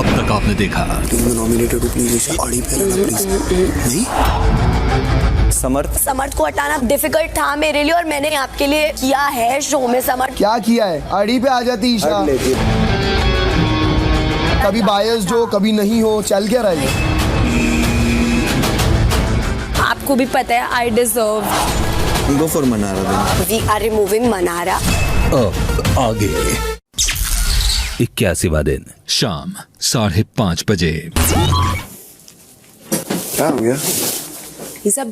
अब तक आपने देखा। नॉमिनेटेड प्लीज आड़ी पे प्लीज नहीं। समर्थ को हटाना डिफिकल्ट था मेरे लिए और मैंने आपके लिए किया है शो में। समर्थ क्या किया है? आड़ी पे आ जाती ईशा। कभी बायस जो कभी नहीं हो, चल क्या रहा है? आपको भी पता है I deserve. Go for Manara. We are removing Manara. अब आगे 81वां दिन शाम 5:30 बजे। क्या हो गया? He's a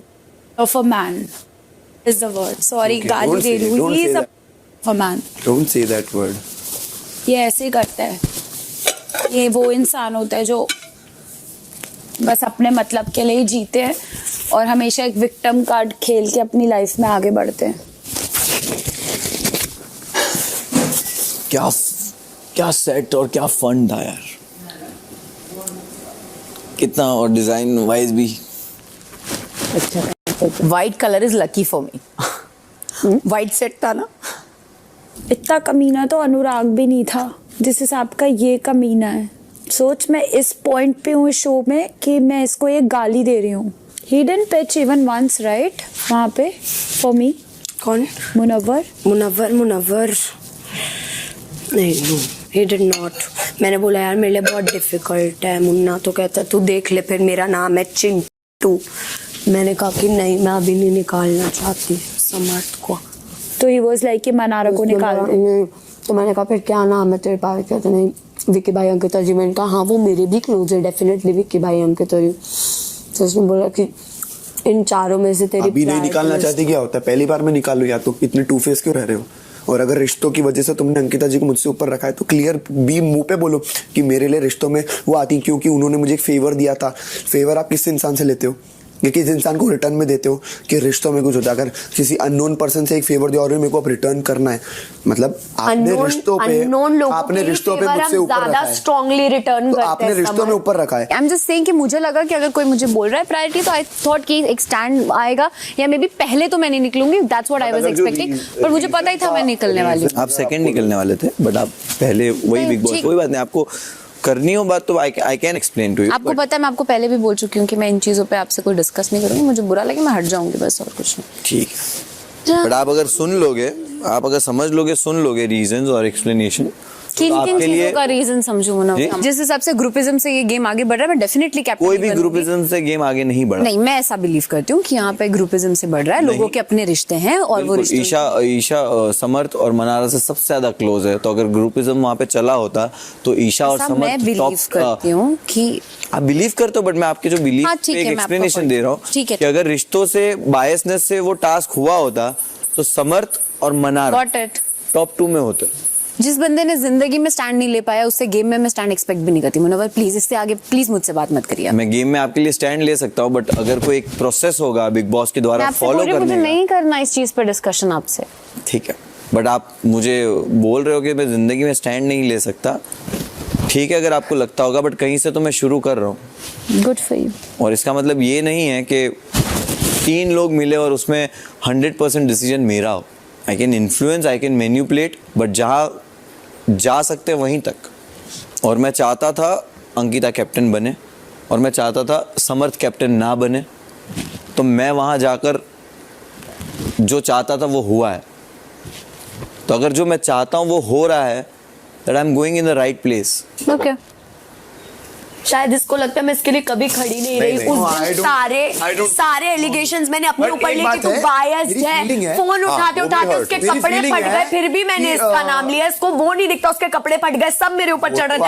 of a man is the word. Sorry, Okay, गाली don't दे say- रही हूँ. don't He is say a man. Don't say that word. ये ऐसे ही करता है. ये वो इंसान होता है जो बस अपने मतलब के लिए ही जीते हैं और हमेशा एक विक्टिम कार्ड खेल के अपनी लाइफ में आगे बढ़ते हैं. क्या सेट और क्या फन था यार, कितना, और डिजाइन वाइज भी white colour is lucky for me. White set था ना। इतना कमीना तो अनुराग भी नहीं था जिस हिसाब का ये कमीना है. सोच मैं इस पॉइंट पे हूँ शो में कि मैं इसको एक गाली दे रही हूँ. He didn't pitch even once, right? वहाँ पे for me. कौन? मुनव्वर नहीं, he did not. मैंने बोला यार मेरे लिए बहुत डिफिकल्ट है मुन्ना, तो कहता तू देख ले फिर मेरा नाम है चिंटू। मैंने कहा कि नहीं मैं अभी नहीं निकालना चाहती समर्थ को। तो ही वॉज लाइक कि मनारा को निकाल दे. तो मैंने कहा फिर क्या नाम है तेरे पास? कहते नहीं विक्की भाई अंकिता जी। मैंने कहा हाँ वो मेरे भी क्लोज है डेफिनेटली विक्की भाई अंकिता जी। तो उसने बोला कि इन चारों में से तेरी अभी नहीं निकालना चाहती क्या होता है? पहली बार में निकालो, या तो इतने टू फेस क्यों रह रहे हो? और अगर रिश्तों की वजह से तुमने अंकिता जी को मुझसे ऊपर रखा है तो क्लियर भी मुंह पे बोलो कि मेरे लिए रिश्तों में वो आती क्योंकि उन्होंने मुझे एक फेवर दिया था। फेवर आप किस इंसान से लेते हो? ये किस इंसान को रिटर्न में देते हो कि रिश्तों में कुछ होता है? अगर किसी अननोन पर्सन से एक फेवर दिया और मेरे को अब रिटर्न करना है, मतलब आपने रिश्तों पे मुझसे ऊपर रखा है, स्ट्रांगली रिटर्न तो आपने रिश्तों में ऊपर रखा है। आई एम जस्ट सेइंग कि मुझे लगा कि अगर कोई मुझे बोल रहा है प्रायोरिटी तो आई थॉट कि एक स्टैंड आएगा या मे बी पहले तो मैं नहीं निकलूंगी. That's what I was expecting. पर मुझे पता ही था मैं निकलने वाली हूँ. आप सेकंड निकलने वाले थे बट आप पहले वही बिग बॉस. कोई बात नहीं, आपको करनी हो बात तो I can explain to you. आपको पता है मैं आपको पहले भी बोल चुकी हूँ कि मैं इन चीजों पे आपसे कोई डिस्कस नहीं करूंगी. मुझे बुरा लगे मैं हट जाऊंगी बस, और कुछ नहीं. ठीक है, बट आप अगर सुन लोगे, आप अगर समझ लोगे, सुन लोगे रीजंस और एक्सप्लेनेशन, किन तो किन आपके चीजों लिए का रीजन समझू ना. जिस हिसाब से ग्रुपिज्म से ये गेम आगे बढ़ रहा है मैं डेफिनेटली कैप्टन. कोई भी ग्रुपिज्म से गेम आगे नहीं बढ़ा. नहीं, मैं ऐसा बिलीव करती हूँ कि यहाँ पे ग्रुपिज्म से बढ़ रहा है. लोगों के अपने रिश्ते हैं और वो रिश्ते ईशा समर्थ और मनारा से सबसे ज्यादा क्लोज है. तो अगर ग्रुपिज्म वहाँ पे चला होता तो ईशा और समर्थ मैं बिलीव करती हूँ कि आप बिलीव करते हो, बट मैं आपके जो बिलीव एक एक्सप्लेनेशन दे रहा हूँ कि अगर रिश्तों से बायसनेस से वो टास्क हुआ होता तो समर्थ और मनारा टॉप 2 में होते. जिस बंदे ने जिंदगी में स्टैंड नहीं ले पाया उससे गेम में मैं स्टैंड एक्सपेक्ट भी नहीं करती. मुनव्वर प्लीज इससे आगे प्लीज मुझसे बात मत करिए. मैं गेम में आपके लिए स्टैंड ले सकता हूँ, बट अगर कोई एक प्रोसेस होगा बिग बॉस के द्वारा फॉलो करने का, मुझे नहीं करना इस चीज पर डिस्कशन आपसे. ठीक है, बट आप मुझे बोल रहे हो कि मैं जिंदगी में स्टैंड नहीं ले सकता. ठीक है, अगर आपको लगता होगा, बट कहीं से तो मैं शुरू कर रहा हूँ. Good for you. और इसका मतलब ये नहीं है कि 3 लोग मिले और उसमें 100% डिसीजन मेरा हो. I can influence, I can manipulate, but जहाँ जा सकते हैं वहीं तक. और मैं चाहता था अंकिता कैप्टन बने और मैं चाहता था समर्थ कैप्टन ना बने. तो मैं वहाँ जाकर जो चाहता था वो हुआ है. तो अगर जो मैं चाहता हूँ वो हो रहा है, that I'm going in the right place. Okay. शायद इसको लगता है मैं इसके लिए कभी खड़ी नहीं रही. उस दिन सारे एलिगेशंस मैंने अपने ऊपर लिए कि तू बायस्ड है. फोन उठाते उठाते उसके कपड़े फट गए, फिर भी मैंने इसका नाम लिया. इसको वो नहीं दिखता, उसके कपड़े फट गए, सब मेरे ऊपर चढ़ रहे थे.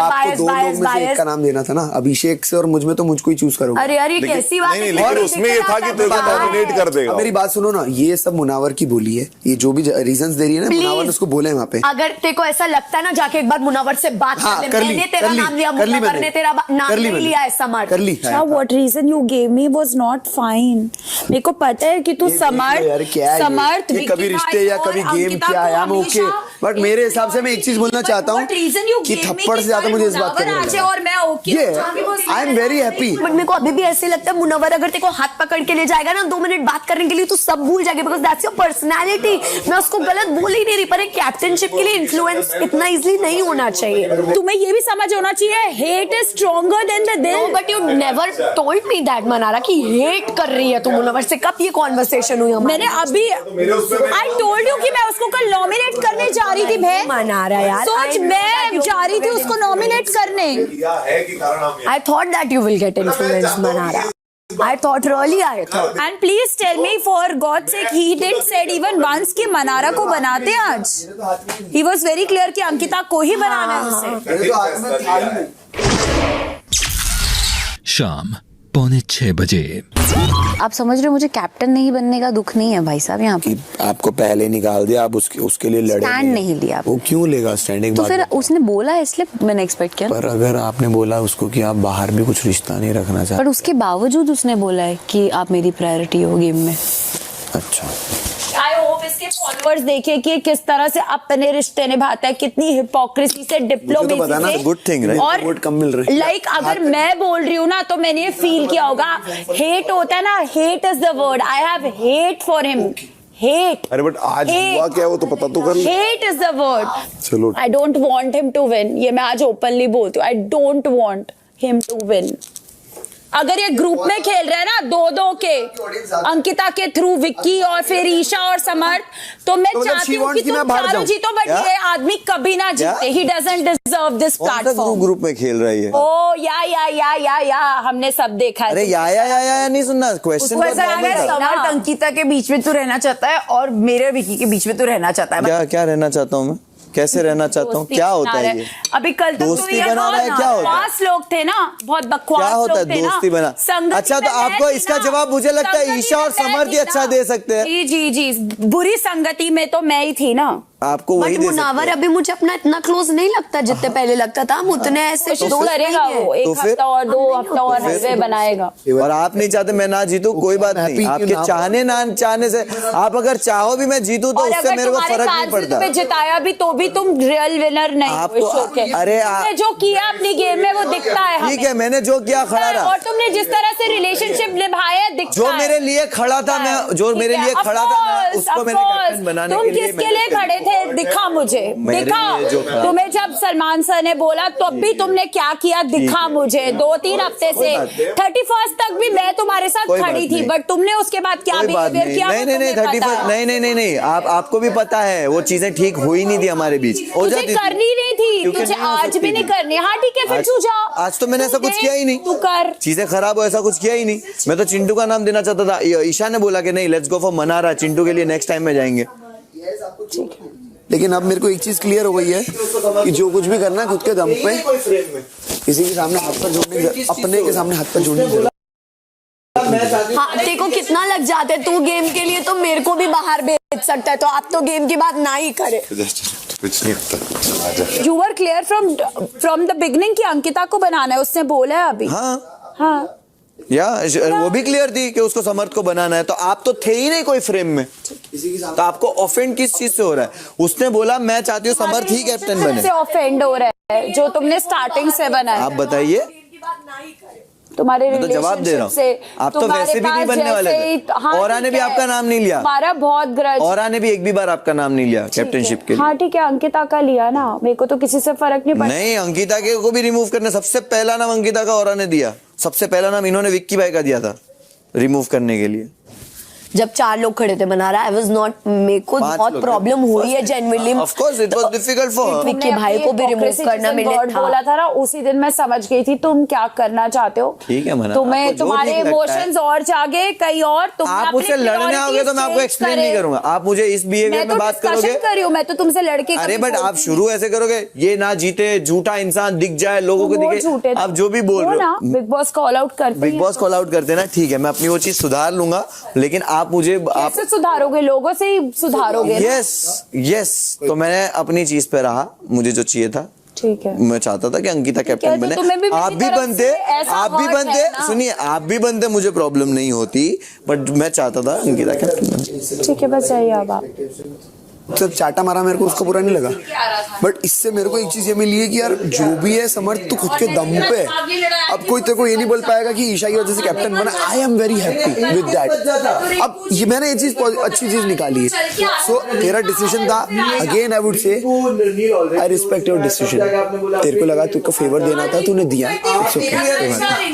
बायस का नाम देना था ना अभिषेक से, और मुझ में तो मुझको ही चूज करो. अरे यार ये कैसी बात है? लेकिन उसमें ये था कि तेरे को डोमिनेट कर देगा. मेरी बात सुनो ना, ये सब मुनावर की बोली है. ये जो भी रीजंस दे रही है ना, मुनावर ने उसको बोले हैं वहाँ पे. अगर तेरे को ऐसा लगता है ना, जाके एक बार मुनावर से बात कर ले. मैंने तेरा नाम लिया, मुनावर ने तेरा नाम नहीं लिया है. समर्थ कर ली. What reason you gave me was not fine. मेरे को पता है कि तू समर्थ कभी रिश्ते या कभी गेम क्या है. बट मेरे हिसाब से मैं एक चीज बोलना चाहता हूँ कि थप्पड़ से ज्यादा मुझे इस बात का और मैं okay I am very happy. But मेरे को अभी भी ऐसे लगता है मुनव्वर अगर तेरे को हाथ पकड़ के ले जाएगा ना 2 मिनट बात करने के लिए तो सब भूल जाएगा, बिकॉज दैट्स योर पर्सनालिटी। मैं उसको गलत बोल ही नहीं रही, पर एक कैप्टनशिप के लिए इन्फ्लुएंस इतना इजीली नहीं होना चाहिए। तुम्हें ये भी समझ होना चाहिए hate is stronger than the दिल। But you never told me that मनारा कि हेट कर रही है तू मुनव्वर से। कब ये कॉन्वर्सेशन हुई हमारी? मैंने अभी आई टोल्ड यू कि मैं उसको कल नॉमिनेट करने जा रही थी बहन। मनारा यार, सोच मैं जा रही थी उसको नॉमिनेट करने। I thought that you will get influenced, Manara. I thought really I thought. And please tell me for God's sake he did said even once कि मनारा को बनाते आज। He was very clear कि अंकिता को ही बनाना है उसे। शाम 5:45 बजे। आप समझ रहे हो मुझे कैप्टन नहीं बनने का दुख नहीं है भाई साहब यहाँ पे। आपको पहले निकाल दिया, आप उसके लिए लड़े स्टैंड नहीं लिया। वो क्यों लेगा स्टैंडिंग? तो फिर उसने बोला इसलिए मैंने एक्सपेक्ट किया। पर अगर आपने बोला उसको कि आप बाहर भी कुछ रिश्ता नहीं रखना चाहते, पर उसके बावजूद उसने बोला है कि आप मेरी प्रायोरिटी हो गेम में। अच्छा आई होप इसके फॉलोअर्स देखे कि किस तरह से अपने रिश्ते निभाता है, कितनी हिपोक्रेसी से, डिप्लोमेसी से। Good thing right. और वोट कम मिल रहे। लाइक अगर मैं बोल रही हूँ ना तो मैंने ये फील किया होगा। हेट होता है ना, hate is the word. I have hate for him. Hate. अरे बट आज हुआ क्या वो तो पता तो कर। Hate is the word. चलो I don't want him to win. ये मैं आज ओपनली बोलती हूँ। I don't want him to win. अगर ये ग्रुप में खेल रहे हैं ना 2-2 के, अंकिता के थ्रू विक्की और फिर ईशा और समर्थ, तो मैं चाहती हूँ कि तुम चारों जीतो, बट ये आदमी कभी ना जीते। He doesn't deserve this platform. Group में खेल रही है। ओ या हमने सब देखा है। अरे या नहीं सुनना क्वेश्चन। समर्थ अंकिता के बीच में तो रहना चाहता है और मेरे विक्की के बीच में तो रहना चाहता है। क्या रहना चाहता हूँ मैं? कैसे रहना चाहता हूँ? क्या होता है ये? अभी कल तक दोस्ती बना रहा है, क्या होता है? बकवास लोग थे ना, बहुत बकवास क्या होता है लोग थे ना। दोस्ती बना? अच्छा तो आपको इसका जवाब मुझे लगता है ईशा और समर्थ ही अच्छा दे सकते हैं। जी बुरी संगति में तो मैं ही थी ना। आपको वही दे सकते मुनावर हैं। अभी मुझे अपना इतना क्लोज नहीं लगता जितने पहले लगता था। हम उतने ऐसे तो करेगा वो, एक हफ्ता और 2 हफ्ता और हफ्ते बनाएगा। और आप नहीं चाहते मैं ना जीतूं, कोई बात नहीं। आपके चाहने ना चाहने से, आप अगर चाहो भी मैं जीतूं तो उससे मेरे को फर्क नहीं पड़ता। तुम्हें जिताया भी तो भी तुम रियल विनर नहीं हो इस शो के। अरे तुमने जो किया अपनी गेम में वो दिखता है। ठीक है, मैंने जो किया खड़ा रहा। और तुमने जिस तरह से रिलेशनशिप निभाया दिखता जो है। मेरे लिए खड़ा था, मैं जो मेरे लिए खड़ा था उसको मैंने कैप्टन बनाने के लिए। तुम किसके लिए खड़े थे? दिखा मुझे, दिखा। तुम्हें जब सलमान सर ने बोला तब भी तुमने क्या किया दिखा मुझे। 2-3 हफ्ते से 31st तक भी मैं तुम्हारे साथ खड़ी थी, बट तुमने उसके बाद क्या बिहेवियर किया? नहीं 31 नहीं आपको भी पता है वो चीजें ठीक हुई नहीं थी हमारे बीच। तुझे करनी नहीं थी, तुझे आज भी नहीं करनी। हाँ ठीक है, फिर तू जा। आज तो मैंने ऐसा कुछ किया ही नहीं। तू कर, चीजें खराब हो ऐसा कुछ किया ही नहीं। मैं तो चिंटू का नाम देना चाहता था। ईशा ने बोला कि नहीं let's go for Mannara, Chintu के लिए नेक्स्ट टाइम में जाएंगे। लेकिन अब मेरे को एक चीज क्लियर हो गई है कि जो कुछ भी करना है खुद के दम पे, किसी के सामने हाथ पर जोड़ने, अपने के सामने हाथ पर जोड़ने। हाँ, देखो कितना लग जाते तू गेम के लिए, तो मेरे को भी बाहर भेज सकता है। तो आप तो गेम की बात ना ही करे। कुछ नहीं होता। You were clear from the beginning कि अंकिता को बनाना है, उसने बोला है अभी। हाँ या वो भी क्लियर थी कि उसको समर्थ को बनाना है। तो आप तो थे ही नहीं कोई फ्रेम में, तो आपको ऑफेंड किस चीज से हो रहा है? उसने बोला मैं चाहती हूँ समर्थ ही कैप्टन बने। से ऑफेंड हो रहा है जो तुमने स्टार्टिंग से बनाया। आप बताइए। तुम्हारे मैं तो जवाब दे रहा हूँ। आप तो वैसे भी नहीं बनने वाले थे। औरा ने भी आपका नाम नहीं लिया। हमारा बहुत ग्रज। औरा ने भी एक भी बार आपका नाम नहीं लिया कैप्टनशिप के लिए। हाँ ठीक है, अंकिता का लिया ना, मेरे को तो किसी से फर्क नहीं पड़ता। नहीं, अंकिता के को भी रिमूव करने सबसे पहला नाम अंकिता का औरा ने दिया। सबसे पहला नाम इन्होंने विक्की भाई का दिया था रिमूव करने के लिए। जब 4 लोग खड़े थे बना रहा, आई वाज नॉट, मेरे को बहुत प्रॉब्लम हुई है genuinely. Of course it was difficult for Vicky भाई को भी रिमूव करना मिले था। बोला था ना, उसी दिन मैं समझ गई थी तुम क्या करना चाहते हो। ठीक है मना, तुम्हें तुम्हारे इमोशंस और जागे कहीं और। तुम आप मुझसे लड़ने आओगे तो मैं आपको एक्सप्लेन नहीं करूंगा। आप मुझे इस बिहेवियर में बात करोगे। कर रही हूं मैं तो तुमसे लड़के। अरे बट आप शुरू ऐसे करोगे, ये ना जीते, झूठा इंसान दिख जाए लोगों को, दिखे। आप जो भी बोल रहे हो बिग बॉस कॉल आउट करते हैं। बिग बॉस कॉल आउट करते ना, ठीक है मैं अपनी वो चीज सुधार लूंगा, लेकिन आप मुझे आप सुधारोगे, लोगों से ही सुधारोगे। यस तो मैंने अपनी चीज पे रहा, मुझे जो चाहिए था। ठीक है, मैं चाहता था कि अंकिता कैप्टन बने। आप भी बनते सुनिए, आप भी बनते, मुझे प्रॉब्लम नहीं होती, बट मैं चाहता था अंकिता कैप्टन बने। ठीक है, बस जाइए अब आप। सब चाटा मारा मेरे को, उसका बुरा नहीं लगा, बट इससे मेरे को एक चीज ये मिली है कि यार जो भी है समर्थ तू खुद के दम पे है। अब कोई तेरे को ये नहीं बोल पाएगा कि ईशा की वजह से कैप्टन बना। I am very happy with that. अब ये मैंने ये चीज अच्छी चीज निकाली है। सो तेरा डिसीजन था, again I would say I respect your decision. तेरे को लगा तुझको फेवर देना था, तूने दिया। It's okay.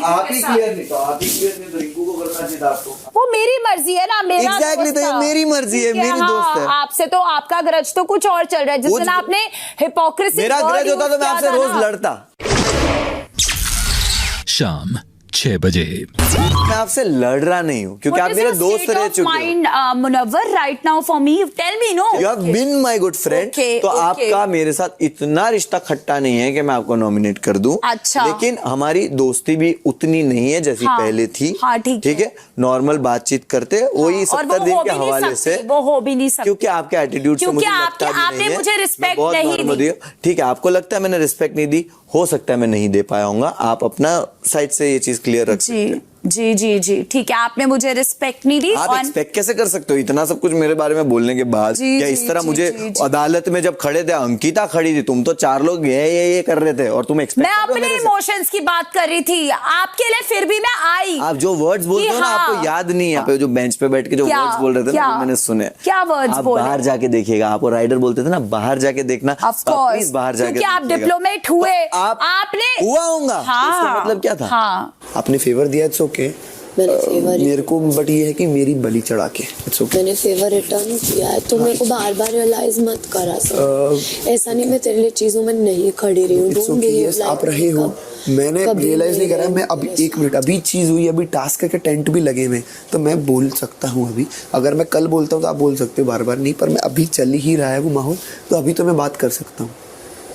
आप ही क्लियर नहीं, तो आप ही क्लियर नहीं, तो रिंकू को करना चाहिए था आपको। वो मेरी मर्जी है ना, मेरा एग्जैक्टली, तो ये मेरी मर्जी है, मेरी दोस्त है। आपसे तो आपका ग्रज तो कुछ और चल रहा है, जिस दिन आपने हिपोक्रेसी, मेरा ग्रज होता तो मैं आपसे रोज लड़ता। शाम 6 बजे। मैं आपसे लड़ रहा नहीं हूँ क्योंकि आप मेरे दोस्त रह चुके हो। Munawar right now for me, tell me no. You have been my good friend, तो आपका मेरे साथ इतना रिश्ता खट्टा नहीं है कि मैं आपको नॉमिनेट कर दूं। अच्छा। लेकिन हमारी दोस्ती भी उतनी नहीं है जैसी पहले थी। हाँ, ठीक है, नॉर्मल बातचीत करते वही 70 दिन के हवाले से। वो हो भी नहीं सकती क्योंकि आपके एटीट्यूड से मुझे लगता भी नहीं है। मुझे रिस्पेक्ट नहीं दी। ठीक है, आपको लगता है मैंने रिस्पेक्ट नहीं दी, हो सकता है मैं नहीं दे पाया हूँ। आप अपना साइड से ये चीज क्लियर रख सकते हैं। जी जी जी, ठीक है, आपने मुझे रिस्पेक्ट नहीं दी। आप एक्सपेक्ट कैसे कर सकते हो इतना सब कुछ मेरे बारे में बोलने के बाद? या इस तरह मुझे अदालत में जब खड़े थे, अंकिता खड़ी थी, तुम तो 4 लोग ये कर रहे थे और तुम एक्सपेक्ट। मैं अपने इमोशंस की बात कर रही थी, आपके लिए फिर भी मैं आई। आप जो वर्ड्स बोलते हो ना, आपको याद नहीं है। आप जो बेंच पे बैठ के जो वर्ड्स बोल रहे थे ना, मैंने सुने। क्या वर्ड्स बोल? बाहर जाके देखिएगा, आपको राइडर बोलते थे ना, बाहर जाके देखना। प्लीज बाहर जाके, आप डिप्लोमेट हुए, आपने हुआ होगा, इसका मतलब क्या था? आपने फेवर दिया, इट्स ओके। मेरे को बट ये है कि मेरी बलि चढ़ा के इट्स ओके। मैंने फेवर रिटर्न किया है, तो मेरे को बार बार रियलाइज मत करा सर। ऐसा नहीं, मैं तेरे लिए चीजों में नहीं खड़ी रही हूँ। इट्स ओके, यस आप रहे हो, मैंने रियलाइज नहीं करा। मैं अभी 1 मिनट, अभी चीज हुई, अभी टास्क के टेंट भी लगे हुए, तो मैं बोल सकता हूँ अभी। अगर मैं कल बोलता हूँ तो आप बोल सकते हो बार बार नहीं, पर मैं अभी चल ही रहा है वो माहौल, तो अभी तो मैं बात कर सकता हूँ।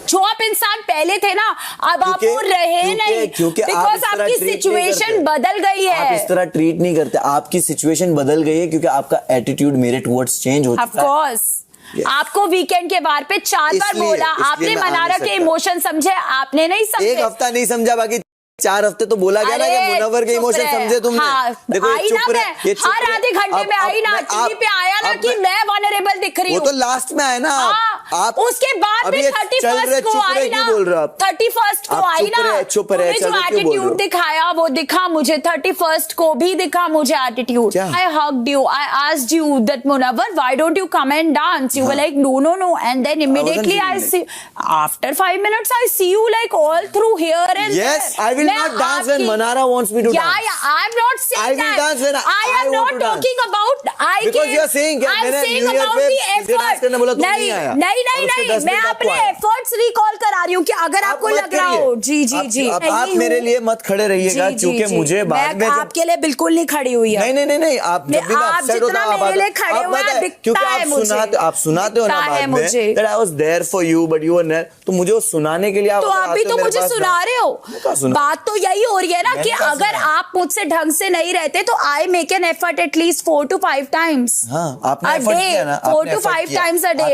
जो आप इंसान पहले थे ना, अब आप वो रहे नहीं, क्योंकि आपकी सिचुएशन बदल गई है। आप इस तरह ट्रीट नहीं करते, आपकी सिचुएशन बदल गई है क्योंकि आपका एटीट्यूड मेरे टुवर्ड्स चेंज हो चुका है। ऑफ कोर्स, आपको वीकेंड के बार पे 4 बार बोला, आपने मनारा के इमोशन समझे, आपने नहीं समझे। 1 हफ्ता नहीं समझा, बाकी 4 हफ्ते तो बोला गया ना कि मुनव्वर के इमोशन समझे तुमने। देखो आई ना, मैं हर आधे घंटे में आई ना, टीवी पे आया ना कि मैं वनरेबल दिख रही हूँ। वो तो लास्ट में आया ना। आप उसके बाद भी 31st को आई ना, 31st को आई ना। चुप रहे, जो एटीट्यूड दिखाया वो दिखा मुझे, 31st को भी दिखा मुझे attitude. I hugged you, I asked you that Munawar why don't you come and dance? You were like no no no, and then immediately I see after 5 minutes I see you like all through here and yes, I will not dance when Manara wants me to dance. Yeah, I'm not saying I will dance when I am not talking about because you are saying I'm saying about the effort. नहीं, मैं अपने efforts recall करा रही हूँ कि अगर आपको लग रहा हो। जी जी जी, आप मेरे लिए मत खड़े रहिएगा क्योंकि मुझे बाद में आपके लिए बिल्कुल नहीं खड़ी हुई है। नहीं, आप जब भी अपसेट होता हो मेरे लिए खड़े हुए हैं, दिखता है मुझे। आप सुनाते हो ना बाद में that I was there for you but you were not, तो मुझे वो सुनाने के लिए तो आप भी तो मुझे सुना रहे हो। बात तो यही हो रही है ना कि अगर आप मुझसे ढंग से नहीं रहते तो I make an effort at least 4 to 5 times। हाँ, आपने एफर्ट किया ना, 4 to 5 times a day।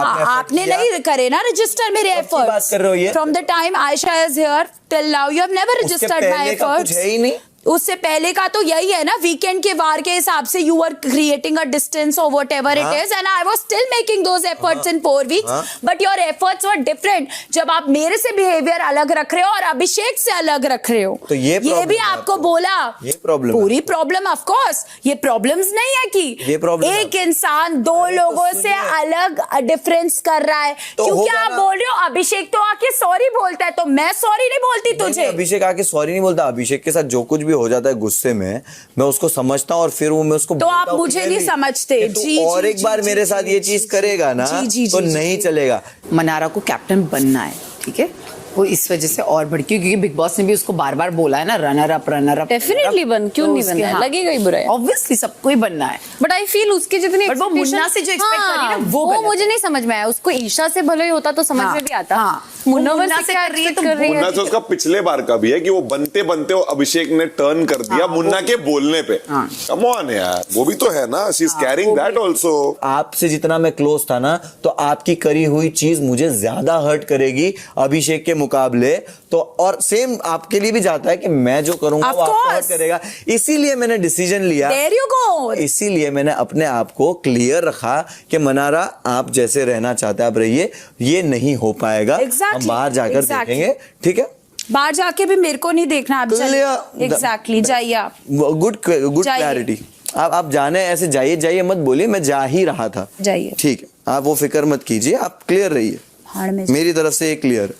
आपने नहीं करे ना रजिस्टर मेरे एफर्ट। बात कर रहे हो ये? From the time Aisha is here till now you have never registered my efforts। कुछ है ही नहीं। उससे पहले का तो यही है ना, वीकेंड के वार के हिसाब से you are creating a distance और whatever it is, and I was still making those efforts in 4 weeks, but your efforts were different. जब आप मेरे से बिहेवियर अलग रख रहे हो और अभिषेक से अलग रख रहे हो, तो ये भी आपको बोला। ये प्रॉब्लम, पूरी प्रॉब्लम ऑफ कोर्स, ये प्रॉब्लम्स नहीं है कि ये प्रॉब्लम एक इंसान 2 लोगों से अलग डिफरेंस कर रहा है। क्योंकि आप बोल रहे हो अभिषेक तो आके सॉरी बोलता है, तो मैं सॉरी नहीं बोलती तुझे। अभिषेक आके सॉरी नहीं बोलता, अभिषेक के साथ जो कुछ भी हो जाता है गुस्से में, मैं उसको समझता हूँ और फिर वो मैं उसको तो आप मुझे नहीं समझते। जी, और एक बार मेरे साथ ये चीज करेगा ना तो नहीं चलेगा। मनारा को कैप्टन बनना है, ठीक है, वो इस वजह से और भड़की, क्योंकि बिग बॉस ने भी उसको बार बार बोला है ना, रनर अप। डेफिनेटली बन, क्यों नहीं बनना है, लगेगा ही बुरा है। ऑब्वियसली सबको ही बनना है, बट आई फील उसके जितनी बट वो मुन्ना से जो एक्सपेक्ट कर रही है ना, वो मुझे नहीं समझ में आया। उसको ईशा से भले ही होता तो समझ में भी आता। मुन्ना से क्या एक्सपेक्ट कर रही है? मुन्ना से उसका पिछले बार का भी है कि वो बनते बनते अभिषेक ने टर्न कर दिया मुन्ना के बोलने पे। कम ऑन यार, वो भी तो है ना, she is carrying that also. आपसे जितना मैं क्लोज था ना, तो आपकी करी हुई चीज मुझे ज्यादा हर्ट करेगी अभिषेक के मुकाबले, तो और सेम आपके लिए भी जाता है कि मैं जो करूंगा Of वो आपको course. हर्ट करेगा। इसीलिए मैंने डिसीजन लिया, There you go. इसीलिए मैंने अपने आप को क्लियर रखा कि मनारा आप जैसे रहना चाहते हैं आप रहिए, ये नहीं हो पाएगा। Exactly. हम बाहर जाकर Exactly. देखेंगे, ठीक है? बाहर जाके भी मेरे को नहीं देखना आप। एग्जैक्टली, जाइए आप। Good clarity. आप जाने ऐसे जाइए मत बोलिए, मैं जा ही रहा था। जाइए। ठीक है, आप वो फिक्र मत कीजिए, आप क्लियर रहिए। भाड़ में मेरी तरफ से ये क्लियर,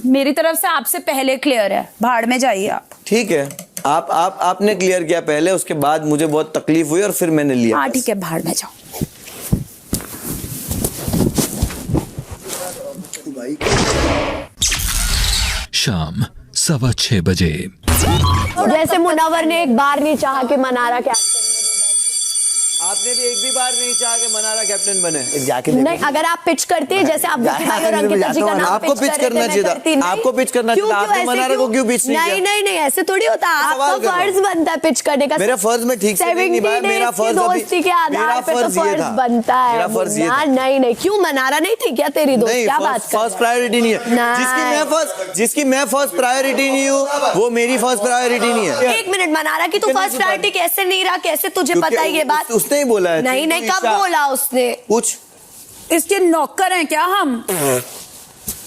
मेरी तरफ से आपसे पहले क्लियर है, भाड़ में जाइए आप। ठीक है। आपने क्लियर किया पहले, उसके बाद मुझे बहुत तकलीफ हुई और फिर मैंने लिया। हाँ ठीक है, भाड़ में जाओ। शाम 6:15 बजे। जैसे मुनव्वर ने एक बार नहीं चाहा कि मनारा कैप्टन, आपने भी एक भी बार नहीं चाहा कि मनारा कैप्टन बने। जाके नहीं, अगर आप पिच करते जैसे आप विकी भाई और अंकिता जी का नाम आपको पिच करना चाहिए था, आपको पिच करना चाहिए था। आपने मनारा को क्यों पिच नहीं किया? नहीं, ऐसे थोड़ी होता, आपका फर्ज बनता है पिच करने का। मेरा फर्ज में ठीक से नहीं निभाया, मेरा फर्ज दोस्ती के आधार पे तो फर्ज बनता है। मेरा फर्ज ये था। नहीं, क्यों मनारा नहीं थी क्या तेरी दोस्त? क्या बात कर फर्स्ट प्रायोरिटी नहीं है। जिसकी मैं फर्स्ट प्रायोरिटी नहीं हूँ, वो मेरी फर्स्ट प्रायोरिटी नहीं है। एक मिनट, मनारा की तू फर्स्ट प्रायोरिटी कैसे नहीं रहा? कैसे तुझे पता है ये बात? उसने ही बोला है। नहीं, कब बोला उसने? कुछ इसके नौकर हैं क्या हम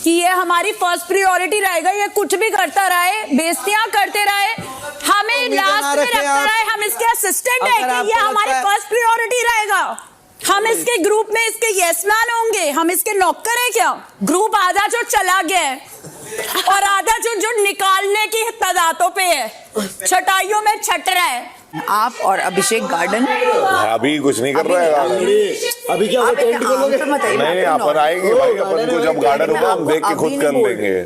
कि ये हमारी फर्स्ट प्रायोरिटी रहेगा? ये कुछ भी करता रहे, बेइज्जतियां करते रहे, हमें लास्ट में रखता रहे, हम इसके असिस्टेंट है कि ये हमारी फर्स्ट प्रायोरिटी रहेगा? हम इसके ग्रुप में इसके यस मैन होंगे? हम इसके नौकर हैं क्या? ग्रुप आधा जो चला गया है और आधा जो निकालने की तदादों पे है, छटाइयों में छट रहा है। आप और अभिषेक गार्डन अभी कुछ नहीं कर रहा है। अभी क्या हुआ, टेंट खोलोगे? नहीं, अपन आएंगे भाई, अपन को जब गार्डन होगा हम देख के खुद कर लेंगे।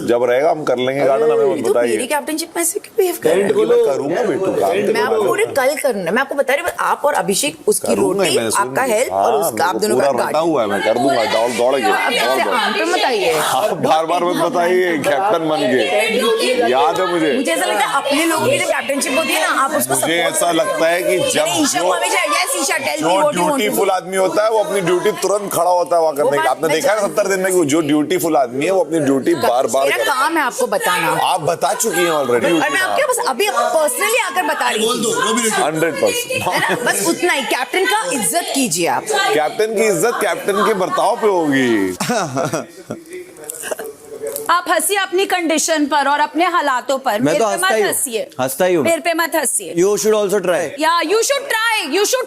जब रहेगा हम कर लेंगे गार्डन, हमें मत बताइए। मेरी कैप्टनशिप में ऐसे क्यों बिहेव कर रहे हैं? मैं करूंगा बेटू, काम मैं आपको पूरे कल करना, मैं आपको बता रही हूँ, आप और अभिषेक, उसकी रोटी, आपका हेल्प और उसका, आप दोनों का रटा हुआ है, मैं कर दूंगा। दौड़ के मत बताइए, आप बार मत बताइए, कैप्टन बन के याद है मुझे। मुझे ऐसा लगता है अपने लोगों की जब कैप्टनशिप होती है ना, आप उसको मुझे ऐसा लगता है कि जब जो ड्यूटीफुल आदमी होता है वो अपनी ड्यूटी तुरंत खड़ा होता है वहाँ करने के। आपने देखा है 70 दिन में कि जो ड्यूटीफुल आदमी है वो अपनी ड्यूटी बार मेरा काम है आपको बताना। आप बता चुकी हैं ऑलरेडी, और मैं आपके बस अभी पर्सनली आकर बता रही हूँ 100%। बस उतना ही। कैप्टन का इज्जत कीजिए आप। कैप्टन की इज्जत कैप्टन के बर्ताव पे होगी। आप हंसिए अपनी कंडीशन पर और अपने हालातों पर। मैं तो हंसता ही हूँ। मेरे पे मत हंसिए। You should also try. Yeah, you should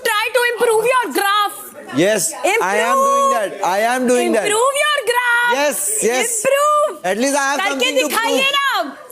try to improve your graph. Yes, I am doing that. Improve your graph. Yes. Improve. At least I have करके something to दिखाइए prove. ना।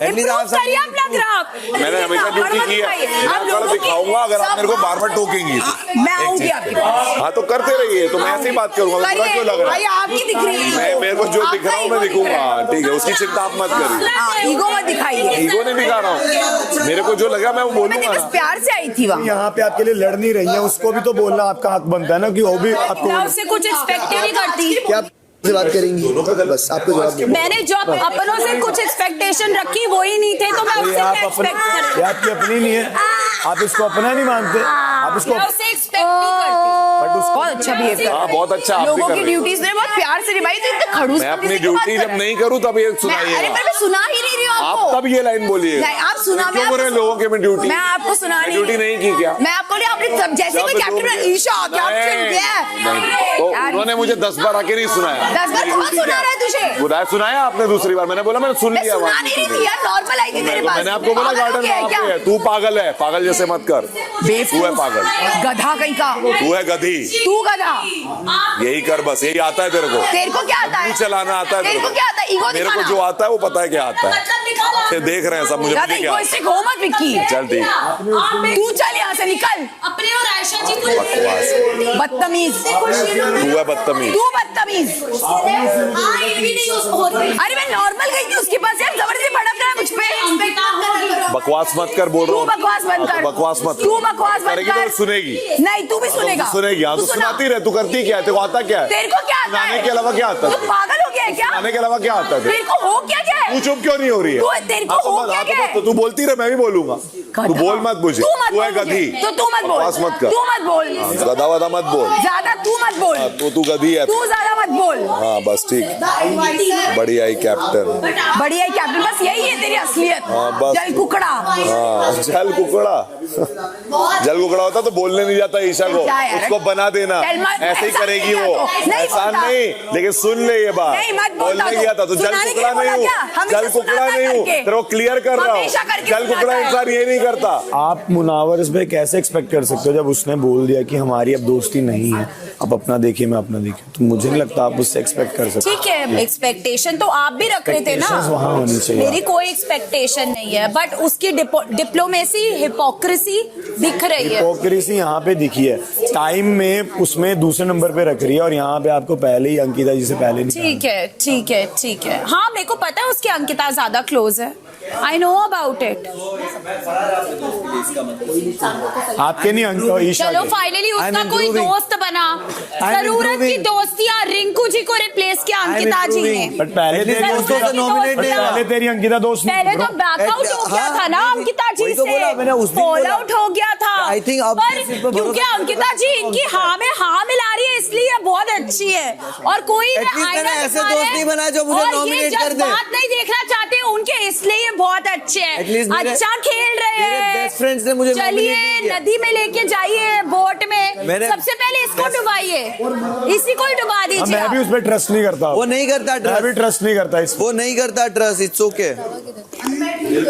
At least I have Improve करिए something अपना to graph. मैंने हमेशा duty की है, मैं कल दिखाऊंगा अगर आप मेरे को बार टोकेंगी। मैं आऊंगी आपके पास। हाँ तो करते रहिए, तो मैं ऐसे ही बात करूंगा। बुरा क्यों लग रहा भाई है? आपकी दिख रही है, मैं मेरे को जो दिख रहा हूँ मैं दिखूंगा, ठीक है, उसकी चिंता आप मत करिए। ईगो मत दिखाइए। ईगो नहीं दिखा रहा हूँ, मेरे को जो लगा मैं वो मैं बोलूंगा। बस प्यार से आई थी वहाँ। यहाँ पे आपके लिए लड़ नहीं रही है, उसको भी तो बोलना आपका हक बनता है ना कि वो भी आपको। मैं उससे कुछ एक्सपेक्ट ही नहीं करती। क्या से बात करेंगी? बस आपको जवाब दो। मैंने जो अपनों से कुछ एक्सपेक्टेशन रखी वो ही नहीं थे, तो मैं उससे क्या एक्सपेक्ट कर? ये आपकी अपनी नहीं है, आप इसको अपना नहीं मानते, आप इसको मैं उससे एक्सपेक्ट नहीं करती। बहुत अच्छा बिहेव कर। हाँ बहुत अच्छा, आप भी लोगों कर की रही हैं। ड्यूटीज ने बहुत प्यार से निभाई, तो इतने खड़ूस मैं अपनी ड्यूटी जब नहीं करूँ तब ये अरे सुनाइएगा। मैं सुना ही नहीं रही हूँ आप आपको। तब ये लाइन बोलिए। नहीं, आप सुना, क्यों मैं बोल रहे हैं लोगों के मैं ड्यूटी? मैं आपको सुना नहीं। ड्यूटी नहीं की क्या? मैं आपको नहीं, आपने जैसे कोई कैप्टन ईशा कैप्टन नहीं, तो उन्होंने मुझे 10 बार आके नहीं सुनाया। 10 बार कौन सुना रहा है तुझे? सुनाया आपने दूसरी बार, मैंने बोला मैंने सुन मैं लिया। सुना नहीं रही थी यार, नॉर्मल आई थी मेरे पास। मैंने आपको बोला गार्डन वहाँ पे है, तू पागल है, पागल जैसे मत कर, तू है पागल, गधा कहीं का, तू है गधी, तू गधा। यही कर बस, यही आता है तेरे को। तेरे को क्या आता है? तू चलाना आता है तेरे को क्या आता है? ईगो मेरे को दिखाना। जो आता है वो पता है क्या आता है, फिर देख रहे हैं सब मुझे ज्यादा क्या। इगोइस्टिक हो मत विक्की। चल ठीक, तू चल यहाँ से निकल। अपने और आयशा जी को बकवास, बदतमीज, तू है बदतमीज। तू बदतमीज। अरे मैं नॉर्मल गई थी उसके पास यार, जबरदस्ती भड़क रहा है मुझ पे। बकवास मत कर, बोल रहा तू हूँ। बकवास बंद कर। बकवास मत, तू बकवास बंद करेगी तो कर। सुनेगी। नहीं, तू भी सुनेगा। सुनेगी, हाँ तो तू सुना। सुनाती रहे, तू करती क्या है, तेरे को आता क्या है? तेरे को क्या आता है? सुनाने के अलावा क्या आता है? तू पागल हो गया है क्या? सुनाने के अलावा क्या आता है तेरे को हो क्या क्या है? तू चुप क्यों नहीं हो रही है? तेरे को हो क्या क्या है? तो तू बोलती रहे, मैं भी बोलूंगा। तू बोल मत मुझे, तू है गधी। तो तू मत बोल, बकवास मत कर। तू मत बोल, गधा वधा मत बोल, ज्यादा तू मत बोल, तू गधी है। तू ज्यादा मत बोल। हाँ बस ठीक, बढ़िया ही कैप्टन। बढ़िया ही कैप्टन, बस यही है तेरी असलियत। हाँ, बस। जल कुकड़ा। हाँ जल कुकड़ा, जल कुकड़ा होता तो बोलने नहीं जाता ईशा को, उसको बना देना, ऐसे ही करेगी वो। एहसान नहीं, लेकिन सुन ले ये बात, बोलने गया था तो जल कुकड़ा नहीं हूँ, जल कुकड़ा नहीं हूँ, तेरे को क्लियर कर रहा हूँ, जल कुकड़ा इंसान ये नहीं करता। आप मुनावर पे कैसे एक्सपेक्ट कर सकते हो जब उसने बोल दिया कि हमारी अब दोस्ती नहीं है, आप अपना देखिए मैं अपना देखिए, तो मुझे नहीं लगता आप उससे एक्सपेक्ट कर सकते। ठीक है, एक्सपेक्टेशन तो आप भी रख रहे थे ना, वहाँ होनी चाहिए। मेरी कोई एक्सपेक्टेशन नहीं है, बट उसकी डिप्लोमेसी हिपोक्रेसी दिख रही है। हिपोक्रेसी यहाँ पे दिखी है, टाइम में उसमें दूसरे नंबर पे रख रही है और यहाँ पे आपको पहले ही अंकिता जी से पहले नहीं। ठीक है ठीक है ठीक है, हाँ मेरे को पता है उसकी अंकिता ज्यादा क्लोज है, आई नो अबाउट इट। आपके नहीं ईशा चलो के। फाइनली उसका कोई दोस्त बना, जरूरत की दोस्तियां रिंकू जी को रिप्लेस किया अंकिता जी ने। बट पहले तेरी दोस्तों से nominate नहीं हुआ। पहले तेरी अंकिता दोस्त नहीं। पहले तो बैकआउट हो गया था ना अंकिता जी वही तो बोला मैंने, उस से, दिन फॉल बोला। आउट हो गया था। I think अब पर इस पे भरोसा क्योंकि अंकिता जी इनकी हाँ में हाँ मिला रही है, इसलिए बहुत अच्छी है। और कोई At least मैंने ऐसे दोस्त नहीं बनाए जो मुझे nominate कर दे। बात नहीं देखना चाहते उनके, इसलिए ये बहुत अच्छे At least हैं, मेरे- अच्छा खेल रहे मेरे हैं। best friends ने मुझे nominate चलिए नहीं किया। नदी में लेके जाइए, बोट में मेरे सबसे पहले इसको डुबाइए, इसी को ही डुबा दीजिए मैं भी आप। उस पर ट्रस्ट नहीं करता, वो नहीं करता मैं भी ट्रस्ट, ट्रस्ट नहीं करता इस वो नहीं करता ट्रस्ट, इट्स ओके।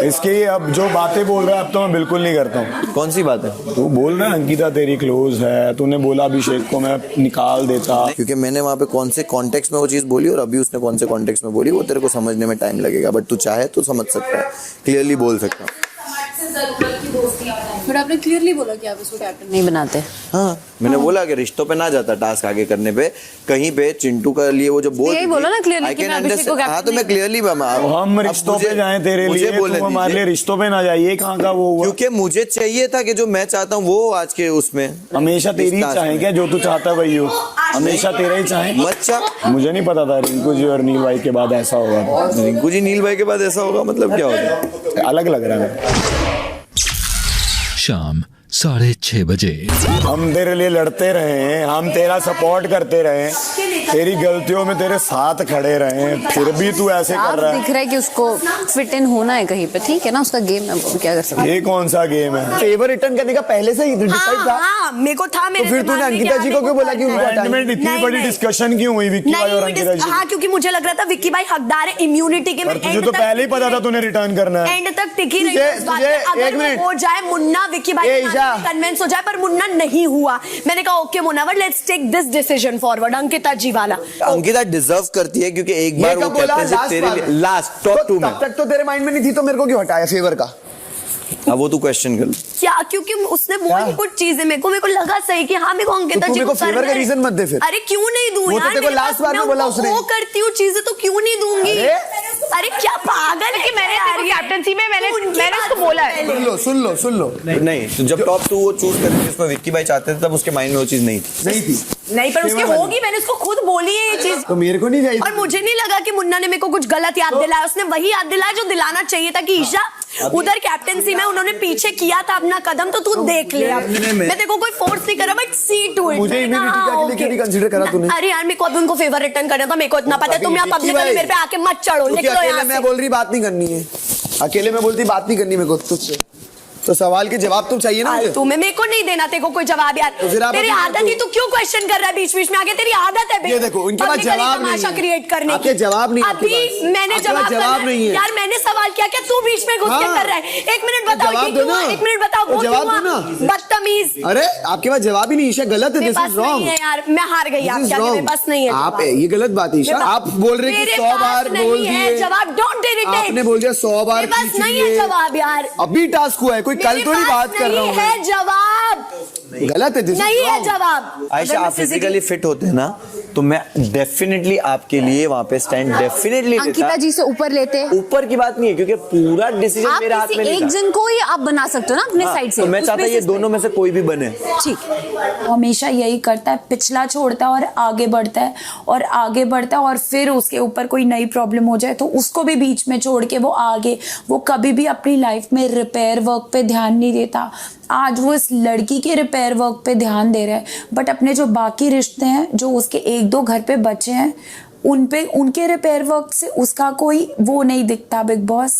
इसकी अब जो बातें बोल रहा है अब तो मैं बिल्कुल नहीं करता हूँ। कौन सी बात है? तू बोल रहा है अंकिता तेरी क्लोज है, तूने बोला अभिषेक को मैं निकाल देता। क्योंकि मैंने वहाँ पे कौन से कॉन्टेक्स्ट में वो चीज़ बोली और अभी उसने कौन से कॉन्टेक्स्ट में बोली, वो तेरे को समझने में टाइम लगेगा, बट तू चाहे तो समझ सकता है, क्लियरली बोल सकता हूँ। बट आपने क्लियरली बोला कि आप इसको कैप्टन नहीं बनाते। हाँ मैंने बोला कि रिश्तों पे ना जाता टास्क आगे करने पे, कहीं पे चिंटू के लिए वो जो बोल यही बोला ना clearly I कि can मैं अभिषेक को understand। हाँ तो मैं क्लियरली हम रिश्तों पे जाएं तेरे लिए, तू हमारे लिए रिश्तों पे ना जाइए, कहाँ का वो हुआ? क्योंकि मुझे चाहिए था कि जो मैं चाहता हूँ वो आज के उसमें हमेशा तेरी ही टास्क चाहे में। क्या, जो तू चाहता वही हो, हमेशा तेरा ही चाहे। मत चाह। मुझे नहीं पता था रिंकू जी और नील भाई के बाद ऐसा होगा, रिंकू जी नील भाई के बाद ऐसा होगा, मतलब क्या होगा? अलग लग रहा है। शाम 6:30 बजे। हम तेरे लिए लड़ते रहे हैं, हम तेरा सपोर्ट करते रहे, तेरी गलतियों में तेरे साथ खड़े रहे, फिर भी तू ऐसे आप कर रहा दिख रहा है कि उसको फिट इन होना है कहीं पे, ठीक है ना, उसका गेम है, वो क्या कर सकते है। ये कौन सा गेम है? फेवर रिटर्न करने का पहले से ही डिसाइड था। हाँ, मेरे को था। तो फिर तूने अंकिता जी को क्यों बोला कि उनको एंड में इतनी नहीं, बड़ी नहीं। डिस्कशन क्यों हुई विक्की भाई और अंकिता जी? हाँ, क्योंकि मुझे लग रहा था विक्की भाई हकदार है इम्यूनिटी के। पर तुझे तो पहले ही पता था तूने रिटर्न करना है। एंड तक टिकी रही तुझे- उस बात तुझे पे। अगर एक वो मिनट। हो जाए मुन्ना विक्की भाई ए, ईशा। कन्विंस हो जाए, पर मुन्ना नहीं हुआ। मैंने कहा okay Munawar, let's take this decision forward, Ankita ji वाला। अंकिता डिजर्व करती है क्योंकि एक बार वो कैप्टनशिप तेरे लिए लास्ट टॉप 2 में। तब तक तो तेरे माइंड में नहीं थी, तो मेरे को क्यों हटाया फेवर का? अब वो तू क्वेश्चन कर। क्या? क्योंकि उसने बोली कुछ चीजें, मेरे को लगा सही कि हाँ मेरे को अंकिता तू जी मेरे को फेवर का रीजन मत दे फिर। अरे क्यों नहीं दूं वो तो यार, तेरे को मेरे लास्ट पास- बार में मैं बोला उनको उसने। वो करती हूँ चीजें तो क्यों नहीं दूंगी? अरे क्या पागल कि मैंने कैप्टनसी में मैंने उसको बोला है। सुन लो नहीं तो जब टॉप 2 वो चूज करने जिसमें विक्की भाई चाहते थे तब उसके माइंड में वो चीज नहीं थी। नहीं थी। नहीं, पर उसकी होगी, मैंने उसको खुद बोली है ये चीज। तो मेरे को नहीं चाहिए। और मुझे नहीं लगा कि मुन्ना ने मेरे को कुछ गलत याद दिलाया, उसने वही याद दिलाया जो दिलाना चाहिए था कि ईशा उधर कैप्टेंसी में उन्होंने पीछे किया था अपना कदम, तो तू देख ले। अब मैं देखो कोई फोर्स नहीं कर रहा, बट सी टू इट। मुझे इम्यूनिटी के लिए क्यों नहीं कंसीडर करा तूने? अरे यार, मेरे को अभी उनको फेवर रिटर्न करना था, मेरे को इतना पता है। तुम यहाँ पब्लिकली मेरे पे आके मत चढ़ो, क्योंकि निकलो अकेले यहाँ मैं से। बोल रही बात नहीं करनी है, अकेले मैं बोलती बात नहीं करनी मेरे को तुझसे, तो सवाल के जवाब तुम चाहिए ना मुझे। तुम्हें मेरे को नहीं देना तेरे को कोई जवाब यार। तो फिर आप तेरी अपनी आदत ही, तू क्यों क्वेश्चन कर रहा है बीच बीच में आके? तेरी आदत है ये देखो, उनके पास publicly जवाब नहीं तमाशा है। क्रिएट करने आपके की। जवाब नहीं है, आपके अभी पास। मैंने आपके पास जवाब जवाब नहीं है। यार, मैंने सवाल किया, क्या तू बीच में घुस के हाँ। कर रहा है? एक मिनट बताओ, जवाब ये दो क्यों ना। हुआ? एक मिनट बताओ, वो जवाब क्यों दो हुआ? ना। बदतमीज। अरे आपके पास जवाब ही नहीं, ईशा गलत है, मेरे दिस पास इज नहीं रॉन्ग। है यार, मैं हार गई। आप क्या, मेरे पास नहीं है आप जवाब। ये गलत बात है ईशा, मेरे पास- आप बोल रहे कि मेरे 100 पास बार नहीं बोल है दिए जवाब, डोंट इरिटेट। आपने बोल दिया 100 बार मेरे पास नहीं है जवाब यार, अभी टास्क हुआ है, कोई कल मेरे थोड़ी पास बात कर रहा हूँ नहीं है जवाब, गलत है, this is नहीं है wrong। जवाब। आयशा आप फिजिकली फिट होते हैं ना तो मैं डेफिनेटली आपके लिए वहां पे स्टैंड डेफिनेटली अंकिता जी से ऊपर लेते ऊपर की बात नहीं है, क्योंकि पूरा डिसीजन आप मेरे हाथ में नहीं एक था। जन को ही आप बना सकते हो ना अपने साइड से। तो मैं उस चाहता ये basis पे। दोनों में से कोई भी बने। ठीक। वो हमेशा यही करता है, पिछला छोड़ता है और आगे बढ़ता है और आगे बढ़ता है, और फिर उसके ऊपर कोई नई प्रॉब्लम हो जाए तो उसको भी बीच में छोड़ के वो आगे, वो कभी भी अपनी लाइफ में रिपेयर वर्क पे ध्यान नहीं देता। आज वो इस लड़की के रिपेयर वर्क पे ध्यान दे रहा है, बट अपने जो बाकी रिश्ते हैं जो उसके 1-2 घर पे बचे हैं उन पे, उनके रिपेयर वर्क से उसका कोई वो नहीं दिखता। बिग बॉस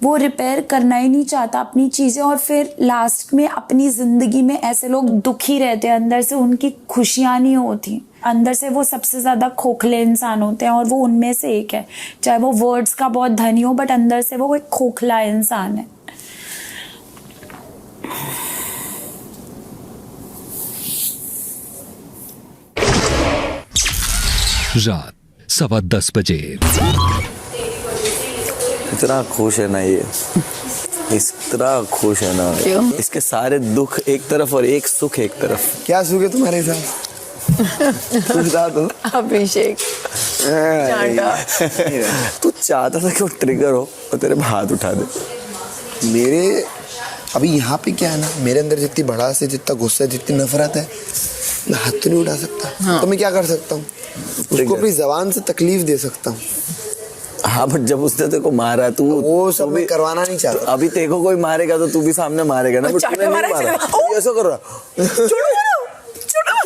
वो रिपेयर करना ही नहीं चाहता अपनी चीज़ें, और फिर लास्ट में अपनी ज़िंदगी में ऐसे लोग दुखी रहते हैं, अंदर से उनकी खुशियाँ नहीं होती, अंदर से वो सबसे ज़्यादा खोखले इंसान होते हैं, और वो उनमें से एक है। चाहे वो वर्ड्स का बहुत धनी हो, बट अंदर से वो एक खोखला इंसान है। रात 10:15 बजे। इतना खुश है ना ये, इस तरह खुश है ना। क्यों? इसके सारे दुख एक तरफ और एक सुख एक तरफ। क्या सुख है तुम्हारे साथ? बता दो। अभिषेक तू चाहता था कि वो ट्रिगर हो और तेरे हाथ उठा दे। मेरे अभी यहाँ पे क्या है ना, मेरे अंदर जितनी भड़ास है, जितना गुस्सा है, जितनी नफरत है, मैं हाथ तो नहीं उठा सकता। हाँ। तो मैं क्या कर सकता हूँ? उसको अपनी जबान से तकलीफ दे सकता हूँ। हाँ, बट जब उसने तेरे को मारा तू वो सब मैं करवाना नहीं चाहता। अभी तेरे को कोई मारेगा तो तू भी सामने मारेगा ना। बट तूने नहीं मारा, ये ऐसा कर रहा।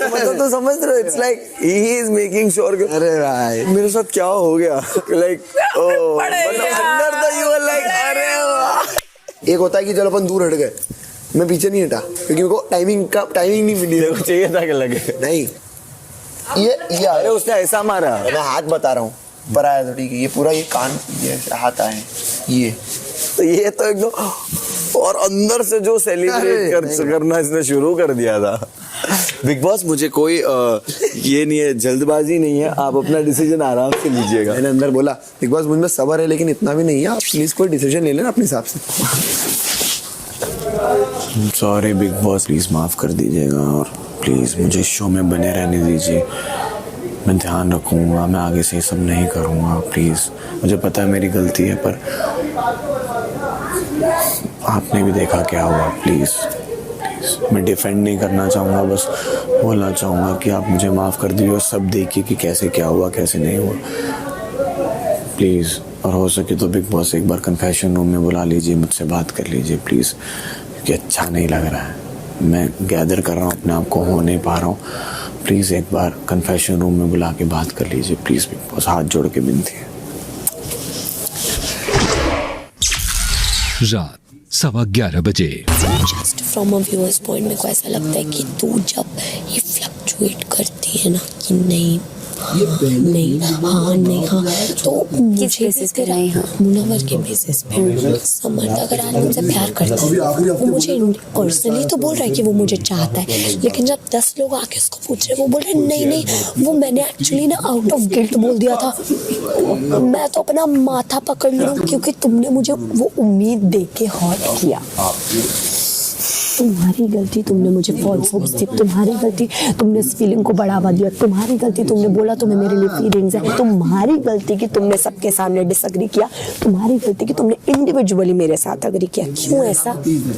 मतलब तो समझ रहे हो, it's like he is making sure कि अरे भाई मेरे साथ क्या हो गया, लाइक ओह अंदर तो यू आर लाइक अरे वाह। एक होता है कि चलो अपन दूर हट गए, मैं पीछे नहीं हटा क्योंकि मेरे को टाइमिंग नहीं मिली। तेरे को चाहिए था कि लगे नहीं, ये अरे उसने ऐसा मारा। मैं हाथ बता रहा हूँ, पर आया तो ठीक है, ये पूरा ये कान ये हाथ आए ये, तो ये तो एकदम और अंदर से जो सेलिब्रेट करना इसने शुरू कर दिया था। बिग बॉस मुझे कोई ये नहीं है, जल्दबाजी नहीं है, आप अपना डिसीजन आराम से लीजिएगा। मैंने अंदर बोला बिग बॉस मुझ में सब्र है लेकिन इतना भी नहीं है, आप प्लीज कोई डिसीजन ले लेना अपने हिसाब से। सॉरी बिग बॉस, प्लीज़ माफ़ कर दीजिएगा और प्लीज़ मुझे शो में बने रहने दीजिए। मैं ध्यान रखूँगा, मैं आगे से ये सब नहीं करूँगा। प्लीज़, मुझे पता है मेरी गलती है, पर आपने भी देखा क्या हुआ। प्लीज़ मैं डिफेंड नहीं करना चाहूँगा, बस बोलना चाहूँगा कि आप मुझे माफ़ कर दीजिए और सब देखिए कि कैसे क्या हुआ कैसे नहीं हुआ प्लीज़। और हो सके तो बिग बॉस एक बार कन्फेशन रूम में बुला लीजिए, मुझसे बात कर लीजिए प्लीज़, क्योंकि अच्छा नहीं लग रहा है। मैं गैदर कर रहा हूँ अपने आप को, हो नहीं पा रहा हूँ। प्लीज़ एक बार कन्फेशन रूम में बुला के बात कर लीजिए प्लीज़ बिग बॉस, हाथ जोड़ के विनती है। रात 11:15 बजे। Just from a viewers point मेरे को ऐसा लगता है कि तू जब ये फ्लक्चुएट करती है ना कि नहीं नहीं हाँ नहीं हाँ, तो मुझे भी तेरा मुनव्वर के बेसिस पे समर्थ अगर आज मुझसे प्यार करता है, वो मुझे पर्सनली तो बोल रहा है कि वो मुझे चाहता है, लेकिन जब 10 लोग आके उसको पूछ रहे, वो बोल रहे नहीं नहीं वो मैंने एक्चुअली ना आउट ऑफ गिल्ट बोल दिया था, मैं तो अपना माथा पकड़ लूं क्योंकि तुमने मुझे वो उम्मीद दे के हर्ट किया। तुम्हारी गलती, तुमने मुझे फॉल्स होप्स दी, तुम्हारी गलती तुमने इस फीलिंग को बढ़ावा दिया, तुम्हारी गलती तुमने बोला तुम्हें मेरे लिए फीलिंग्स है, तुम्हारी गलती कि तुमने सबके सामने डिसएग्री किया, तुम्हारी गलती कि तुमने इंडिविजुअली मेरे साथ एग्री किया। क्यों ऐसा?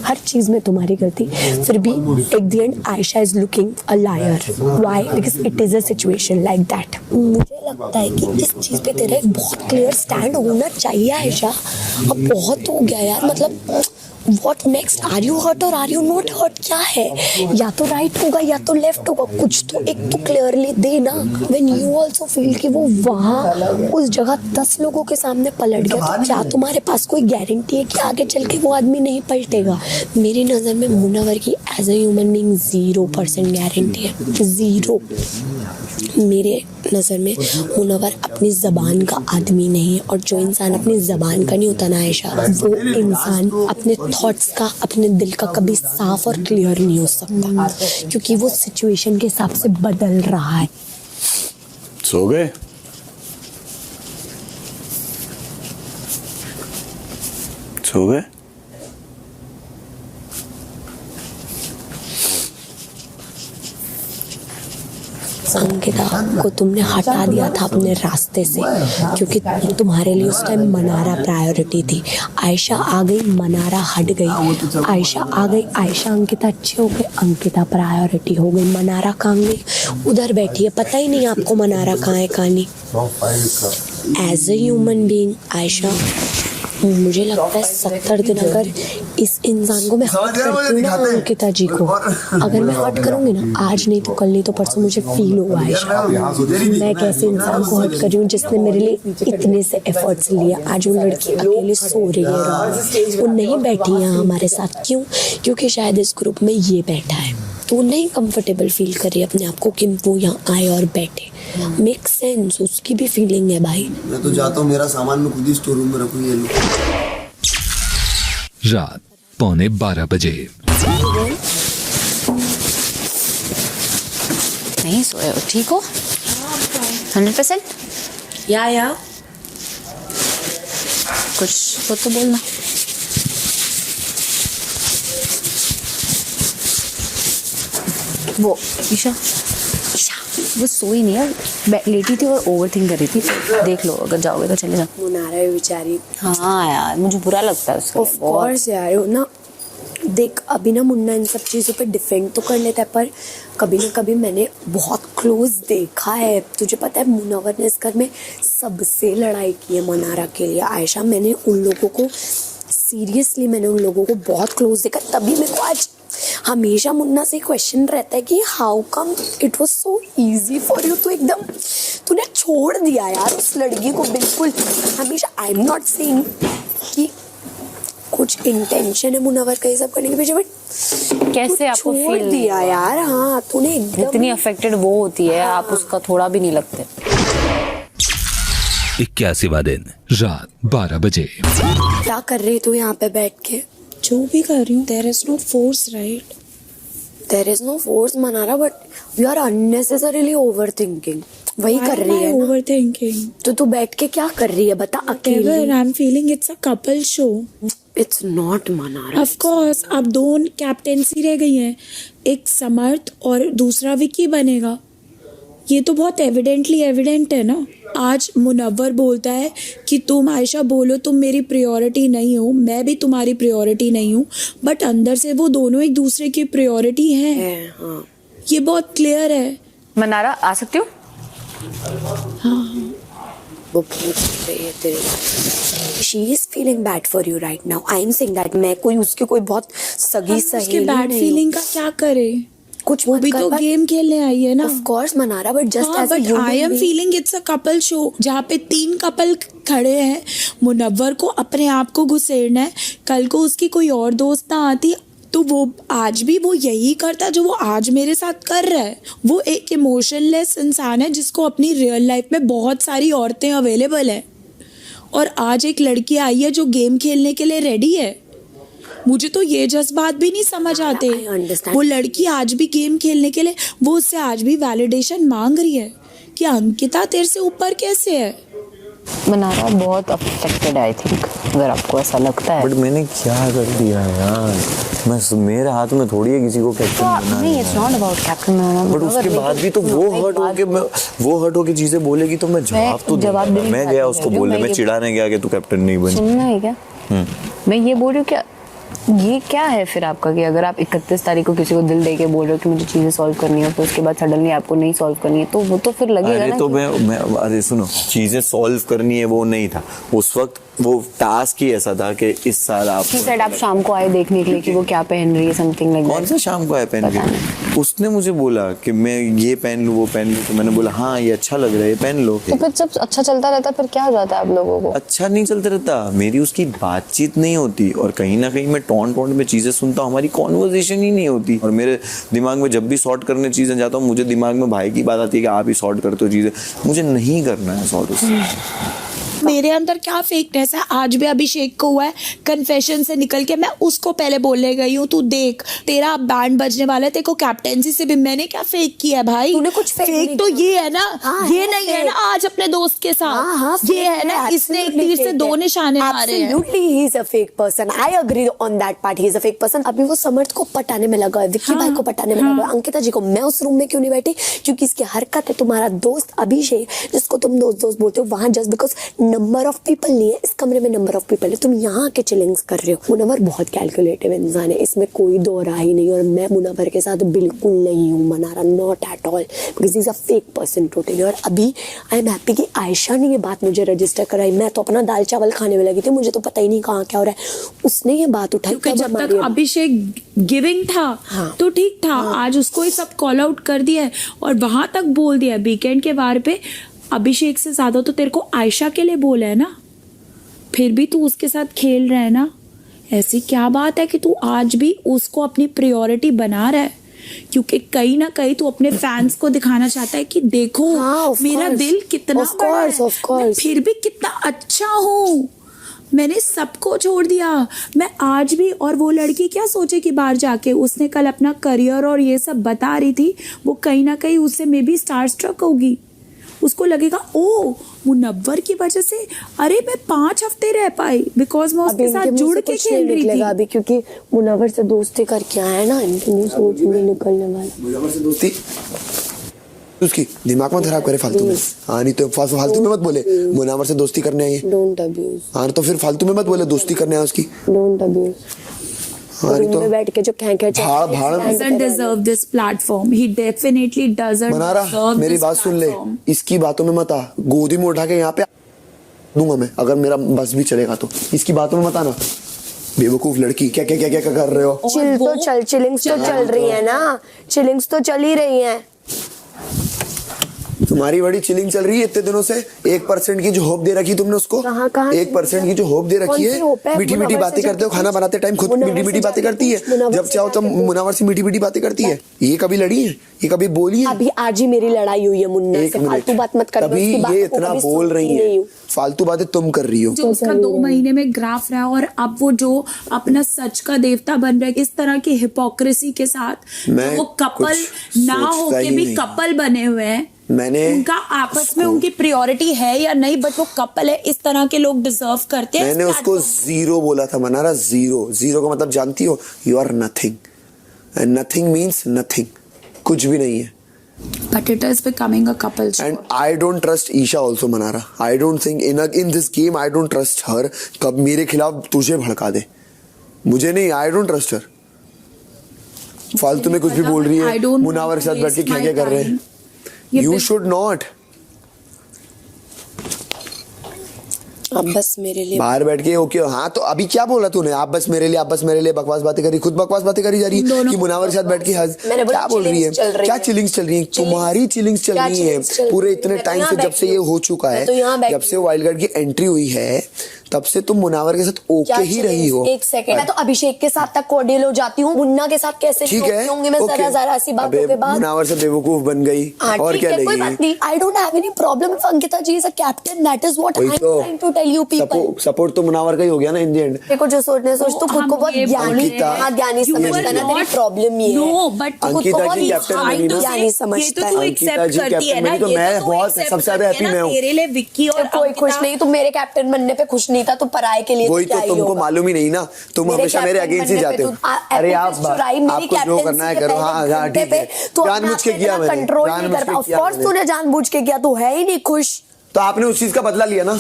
हर चीज में तुम्हारी गलती। फिर भी at the end Ayesha is looking a liar. Why? Because it is a situation like that. मुझे लगता है कि इस चीज पे तेरा एक बहुत क्लियर स्टैंड होना चाहिए आयशा। अब बहुत हो गया यार, मतलब What next? Are you hurt or are you not hurt? क्या है? या तो राइट होगा या तो लेफ्ट होगा, कुछ तो एक तो क्लियरली दे ना। When you also feel कि वो वहाँ उस जगह 10 लोगों के सामने पलट गया, तो क्या तुम्हारे पास कोई गारंटी है कि आगे चल के वो आदमी नहीं पलटेगा? मेरी नज़र में मुनव्वर की as a human being 0% guarantee है, 0। मेरे नज़र में मुनव्वर अपनी ज़बान का आदमी नहीं है, और जो इंसान अपनी ज़बान का नहीं होता ना आयशा, वो इंसान अपने थॉट्स का, अपने दिल का कभी साफ और क्लियर नहीं हो सकता, क्योंकि वो सिचुएशन के हिसाब से बदल रहा है। सो गए? सो गए? अंकिता को तुमने हटा दिया था अपने रास्ते से, क्योंकि तुम्हारे लिए उस टाइम मनारा प्रायोरिटी थी। आयशा आ गई, मनारा हट गई। आयशा आ गई, आयशा अंकिता अच्छी हो गई, अंकिता प्रायोरिटी हो गई। मनारा कहाँ गई? उधर बैठी है, पता ही नहीं आपको मनारा कहाँ है कहाँ नहीं। As a human being Ayesha, मुझे लगता है 70 दिन अगर इस इंसान को मैं हर्ट करती हूँ ना, अंकिता जी को अगर मैं हर्ट करूँगी ना, आज नहीं तो कल नहीं तो परसों मुझे फील हुआ है मैं कैसे इंसान को हर्ट कर रही हूँ जिसने मेरे लिए इतने से एफर्ट्स लिए। आज वो लड़की अकेले सो रही है, वो नहीं बैठी है हमारे साथ। क्यों? क्योंकि शायद इस ग्रुप में ये बैठा है, तो वो नहीं कंफर्टेबल फील कर रही है अपने आप को कि वो यहाँ आए और बैठे। मेक सेंस, उसकी भी फीलिंग है भाई। मैं तो जाता हूँ, मेरा सामान मैं खुद ही स्टोर रूम में रखूँ। ये लो। रात 11:45 बजे। नहीं सोए हो? ठीक हो 100%? या कुछ हो तो बोलना। वो ईशा वो सोई नहीं है, लेटी थी और ओवर थिंक कर रही थी। देख लो, अगर जाओगे तो चले जाओ। मुनारा है बेचारी। हाँ यार, मुझे बुरा लगता है उसका। ऑफ कोर्स यार, ना देख अभी ना मुन्ना इन सब चीज़ों पे डिफेंड तो कर लेता है, पर कभी ना कभी मैंने बहुत क्लोज देखा है। तुझे पता है मुनव्वर ने इस घर में सबसे लड़ाई की है मनारा के लिए। आयशा, मैंने उन लोगों को सीरियसली, मैंने उन लोगों को बहुत क्लोज देखा। तभी मेरे को आज हमेशा मुन्ना से क्वेश्चन रहता है कि how come it was so easy for you. तो एकदम तूने छोड़ दिया यार उस लड़की को बिल्कुल। हमेशा आई एम नॉट सेइंग कि कुछ इंटेंशन है मुनव्वर का ये सब करने के पीछे, बट कैसे आपको छोड़ फील दिया यार। हाँ तूने एकदम इतनी अफेक्टेड वो होती है, आप उसका थोड़ा भी नहीं लगते। 81वां दिन, रात 12 बजे। क्या कर रही तू यहाँ पे बैठ के? जो भी कर रही हूँ, there is no force right. There is no force Manara, but you are unnecessarily overthinking. वही कर रही है ना। Overthinking. तो तू बैठ के क्या कर रही है बता अकेले? आई am feeling it's a couple show. It's not Mannara. Of course अब 2 कैप्टेंसी रह गई है, एक समर्थ और दूसरा विकी बनेगा। ये तो बहुत एविडेंटली एविडेंट है ना। आज मुनव्वर बोलता है कि तुम आयशा बोलो तुम मेरी प्रायोरिटी नहीं हो, मैं भी तुम्हारी प्रायोरिटी नहीं हूँ, बट अंदर से वो दोनों एक दूसरे की प्रायोरिटी हैं। हाँ। ये बहुत क्लियर है। मनारा आ सकती हो? हाँ। वो पूछ रही है तेरे, she is feeling bad for you right now. I am saying that मैं कोई उसके कोई बहुत सगी सहेली उसके बैड फीलिंग का क्या करे? कुछ वो भी तो गेम खेलने आई है ना। Of course Manara, but just as a human I am feeling it's a couple show जहाँ पे 3 कपल खड़े हैं। मुनव्वर को अपने आप को घुसेड़ना है, कल को उसकी कोई और दोस्त ना आती तो वो आज भी वो यही करता जो वो आज मेरे साथ कर रहा है। वो एक इमोशनलेस इंसान है जिसको अपनी रियल लाइफ में बहुत सारी औरतें अवेलेबल है, और आज एक लड़की आई है जो गेम खेलने के लिए रेडी है। मुझे तो ये जज्बात भी नहीं समझ आते। वो लड़की आज भी गेम खेलने के लिए, वो उससे आज भी वैलिडेशन मांग रही है कि अंकिता तेरे से ऊपर कैसे है। मनारा बहुत अफेक्टेड आई थिंक, अगर आपको ऐसा लगता है। बट मैंने क्या कर दिया यार? मेरे हाथ में थोड़ी है किसी को कैप्टन बनाना। नहीं, it's not about captain banana. But उसके बाद भी तो वो हर्ट होके चीजें बोलेगी तो मैं जवाब तो मैं गया उसको बोलने, मैं चिढ़ाने गया कि तू कैप्टन नहीं बनी। सुनना है क्या? मैं ये बोल रही हूँ क्या ये क्या है फिर आपका कि अगर आप 31 तारीख को किसी को दिल दे के बोल रहे हो कि मुझे चीजें सॉल्व करनी है, तो उसके बाद सडनली आपको नहीं सॉल्व करनी है, तो वो तो फिर लगेगा अरे ना। तो मैं अरे सुनो, चीजें सॉल्व करनी है वो नहीं था उस वक्त। वो टास्क ही ऐसा था कि इस साल आप शाम को आए देखने के लिए कि वो क्या पहन रही है, समथिंग लाइक दैट। कौन सा शाम को आए पहन के? उसने मुझे बोला कि मैं ये पहन लूँ वो पहन लूँ, तो मैंने बोला हाँ ये अच्छा लग रहा है, ये पहन लो। तो फिर जब अच्छा चलता रहता फिर क्या हो जाता है आप लोगों को? अच्छा नहीं चलता रहता, मेरी उसकी बातचीत नहीं होती, और कहीं ना कहीं मैं टॉन्ट में चीजें सुनता हूँ, हमारी कॉन्वर्सेशन ही नहीं होती। और मेरे दिमाग में जब भी सॉर्ट करने चीजें जाता हूँ, मुझे दिमाग में भाई की बात आती है कि आप ही सॉर्ट करते हो चीजें, मुझे नहीं करना है सॉर्ट उससे। मेरे अंदर क्या फेकनेस है, आज भी अभिषेक को हुआ है, कन्फेशन से निकल के मैं उसको पहले बोलने गई हूँ, तू देख तेरा बैंड बजने वाला है, तेरे को कैप्टेंसी से भी मैंने क्या फेक किया है भाई, तूने कुछ फेक तो ये है ना, ये नहीं है ना आज अपने दोस्त के साथ, ये है ना इसने एक तीर से दो निशाने मारे हैं। Absolutely, he is a fake person. I agree on that part. He is a fake person. अभी वो समर्थ को पटाने में लगा है, विक्की भाई को पटाने में लगा है, अंकिता जी को। मैं उस रूम में क्यों नहीं बैठी? क्योंकि इसकी हरकत है, तुम्हारा दोस्त अभिषेक जिसको तुम दोस्त बोलते हो, वहां just because number of people नहीं है, इस कमरे में नंबर ऑफ पीपल है, तुम यहाँ आके चिलिंग्स कर रहे हो। मुनव्वर बहुत कैलकुलेटिव इंसान है, इसमें कोई दो राह ही नहीं, और मैं मुनव्वर के साथ बिल्कुल नहीं हूँ Mannara, not at all, because is a fake person totally. और अभी आई एम हैप्पी कि आयशा ने ये बात मुझे रजिस्टर कराई, मैं तो अपना दाल चावल खाने में लगी थी, मुझे तो पता ही नहीं कहाँ क्या हो रहा है, उसने ये बात उठाई। क्योंकि जब तक अभिषेक गिविंग था तो ठीक था, आज उसको ही सब कॉल आउट कर दिया है और वहां तक बोल दिया वीकेंड के वार पे अभिषेक से ज्यादा तो तेरे को आयशा के लिए बोला है ना, फिर भी तू उसके साथ खेल रहा है ना। ऐसी क्या बात है कि तू आज भी उसको अपनी प्रायोरिटी बना रहा है, क्योंकि कहीं ना कहीं तू अपने फैंस को दिखाना चाहता है कि देखो मेरा दिल कितना बड़ा है, मैं फिर भी कितना अच्छा हूँ, मैंने सबको छोड़ दिया, मैं आज भी। और वो लड़की क्या सोचे कि बाहर जाके उसने कल अपना करियर और ये सब बता रही थी, वो कहीं ना कहीं उससे मे बी स्टार स्ट्रक होगी, उसको लगेगा ओ मुनव्वर की वजह से अरे मैं 5 हफ्ते रह पाई बिकॉज मैं उसके साथ जुड़ के खेल रही थी। अभी क्योंकि मुनव्वर से दोस्ती करके आया ना, इनके मुंह से कुछ नहीं निकलने वाला। मुनव्वर से दोस्ती उसकी दिमाग में खराब करे फालतू में, हाँ नहीं तो फालतू में मत बोले मुनव्वर से दोस्ती करने आई है, डोंट अब्यूज। हाँ तो फिर फालतू में मत बोले दोस्ती करने आए उसकी, डोंट अब्यूज। हाँ नहीं तो बैठ के जो doesn't deserve this platform, he definitely doesn't Mannara deserve मेरी this बात सुन ले, platform. इसकी बातों में मत आ, गोदी में उठा के यहाँ पे दूंगा मैं अगर मेरा बस भी चलेगा तो, इसकी बातों में मत आना बेवकूफ लड़की, क्या क्या क्या क्या कर रहे हो। चिलिंग्स तो चल रही है ना, चिलिंग्स तो चल ही रही है। तुम्हारी बड़ी चिलिंग चल रही है इतने दिनों से, 1% की जो होप दे रखी तुमने उसको, 1% की जो होप दे रखी है, मीठी मीठी बातें करते हो, खाना बनाते टाइम खुद मीठी मीठी बातें करती है, जब चाहो तब मुनव्वर से मीठी मीठी बातें करती है, ये कभी लड़ी है, ये कभी बोली है? अभी आज ही मेरी लड़ाई हुई है मुन्ना से, फालतू बात मत कर। अभी ये इतना बोल रही है, फालतू बातें तुम कर रही हो। जो उसका 2 महीने में ग्राफ रहा और अब वो जो अपना सच का देवता बन रहा है, इस तरह की हिपोक्रेसी के साथ वो कपल ना होके भी कपल बने हुए हैं, मैंने उनका आपस में उनकी प्रायोरिटी है या नहीं, बट वो कपल है, इस तरह के लोग डिजर्व करते हैं। मैंने उसको 0 बोला था मनारा, 0 का मतलब जानती हो, you are nothing and nothing means nothing, कुछ भी नहीं है। But it is becoming a couple show. And I don't trust Isha also Mannara, I don't think in this game I don't trust her, कब मेरे खिलाफ तुझे भड़का दे, मुझे नहीं, I don't trust her, फालतू में कुछ भी बोल रही है, मुनव्वर के साथ बैठ के क्या क्या कर रहे हैं। You should not. अब बस मेरे लिए बाहर बैठ के ओके, हाँ तो अभी क्या बोला तूने, आप बस मेरे लिए बकवास बातें करी, खुद बकवास बातें करी जा रही है कि मुनव्वर के साथ बैठ के क्या बोल रही है, क्या चिलिंग्स चल रही है, तुम्हारी चिलिंग्स चल रही है पूरे इतने टाइम से, जब से ये हो चुका है, जब से वाइल्ड कार्ड की एंट्री हुई है, तब से तुम मुनव्वर के साथ ओके ही रही हो। एक सेकंड, मैं तो अभिषेक के साथ तक कोर्डियल हो जाती हूँ, मुन्ना के साथ कैसे ठीक है होंगी मैं जरा सी बातों के बाद। मुनव्वर से बेवकूफ बन गई और क्या लगी। I don't have any problem if Ankita ji is a captain, that is what I'm trying to tell you people. Support तो मुनव्वर का ही हो गया ना इन द एंड। देखो जो सोचने सोच तो खुद को बहुत ज्ञानी समझता है, तेरी प्रॉब्लम ये है, अंकिता जी कैप्टन बनी ना, ज्ञानी समझता है, अंकिता जी कैप्टन बनी तो मैं बहुत सबसे ज्यादा हैप्पी मैं हूँ। तेरे लिए विक्की और कोई खुश नहीं, तुम मेरे कैप्टन बनने पे खुश नहीं था, तुम पराये के लिए वही तो तुमको मालूम ही नहीं ना, तुम हमेशा मेरे अगेंस्ट ही जाते हो। अरे आपको जो करना है करो, हाँ ठीक है, जानबूझ के किया मैंने, तूने जानबूझ के किया, तू है ही नहीं खुश, तो आपने उस चीज का बदला लिया ना।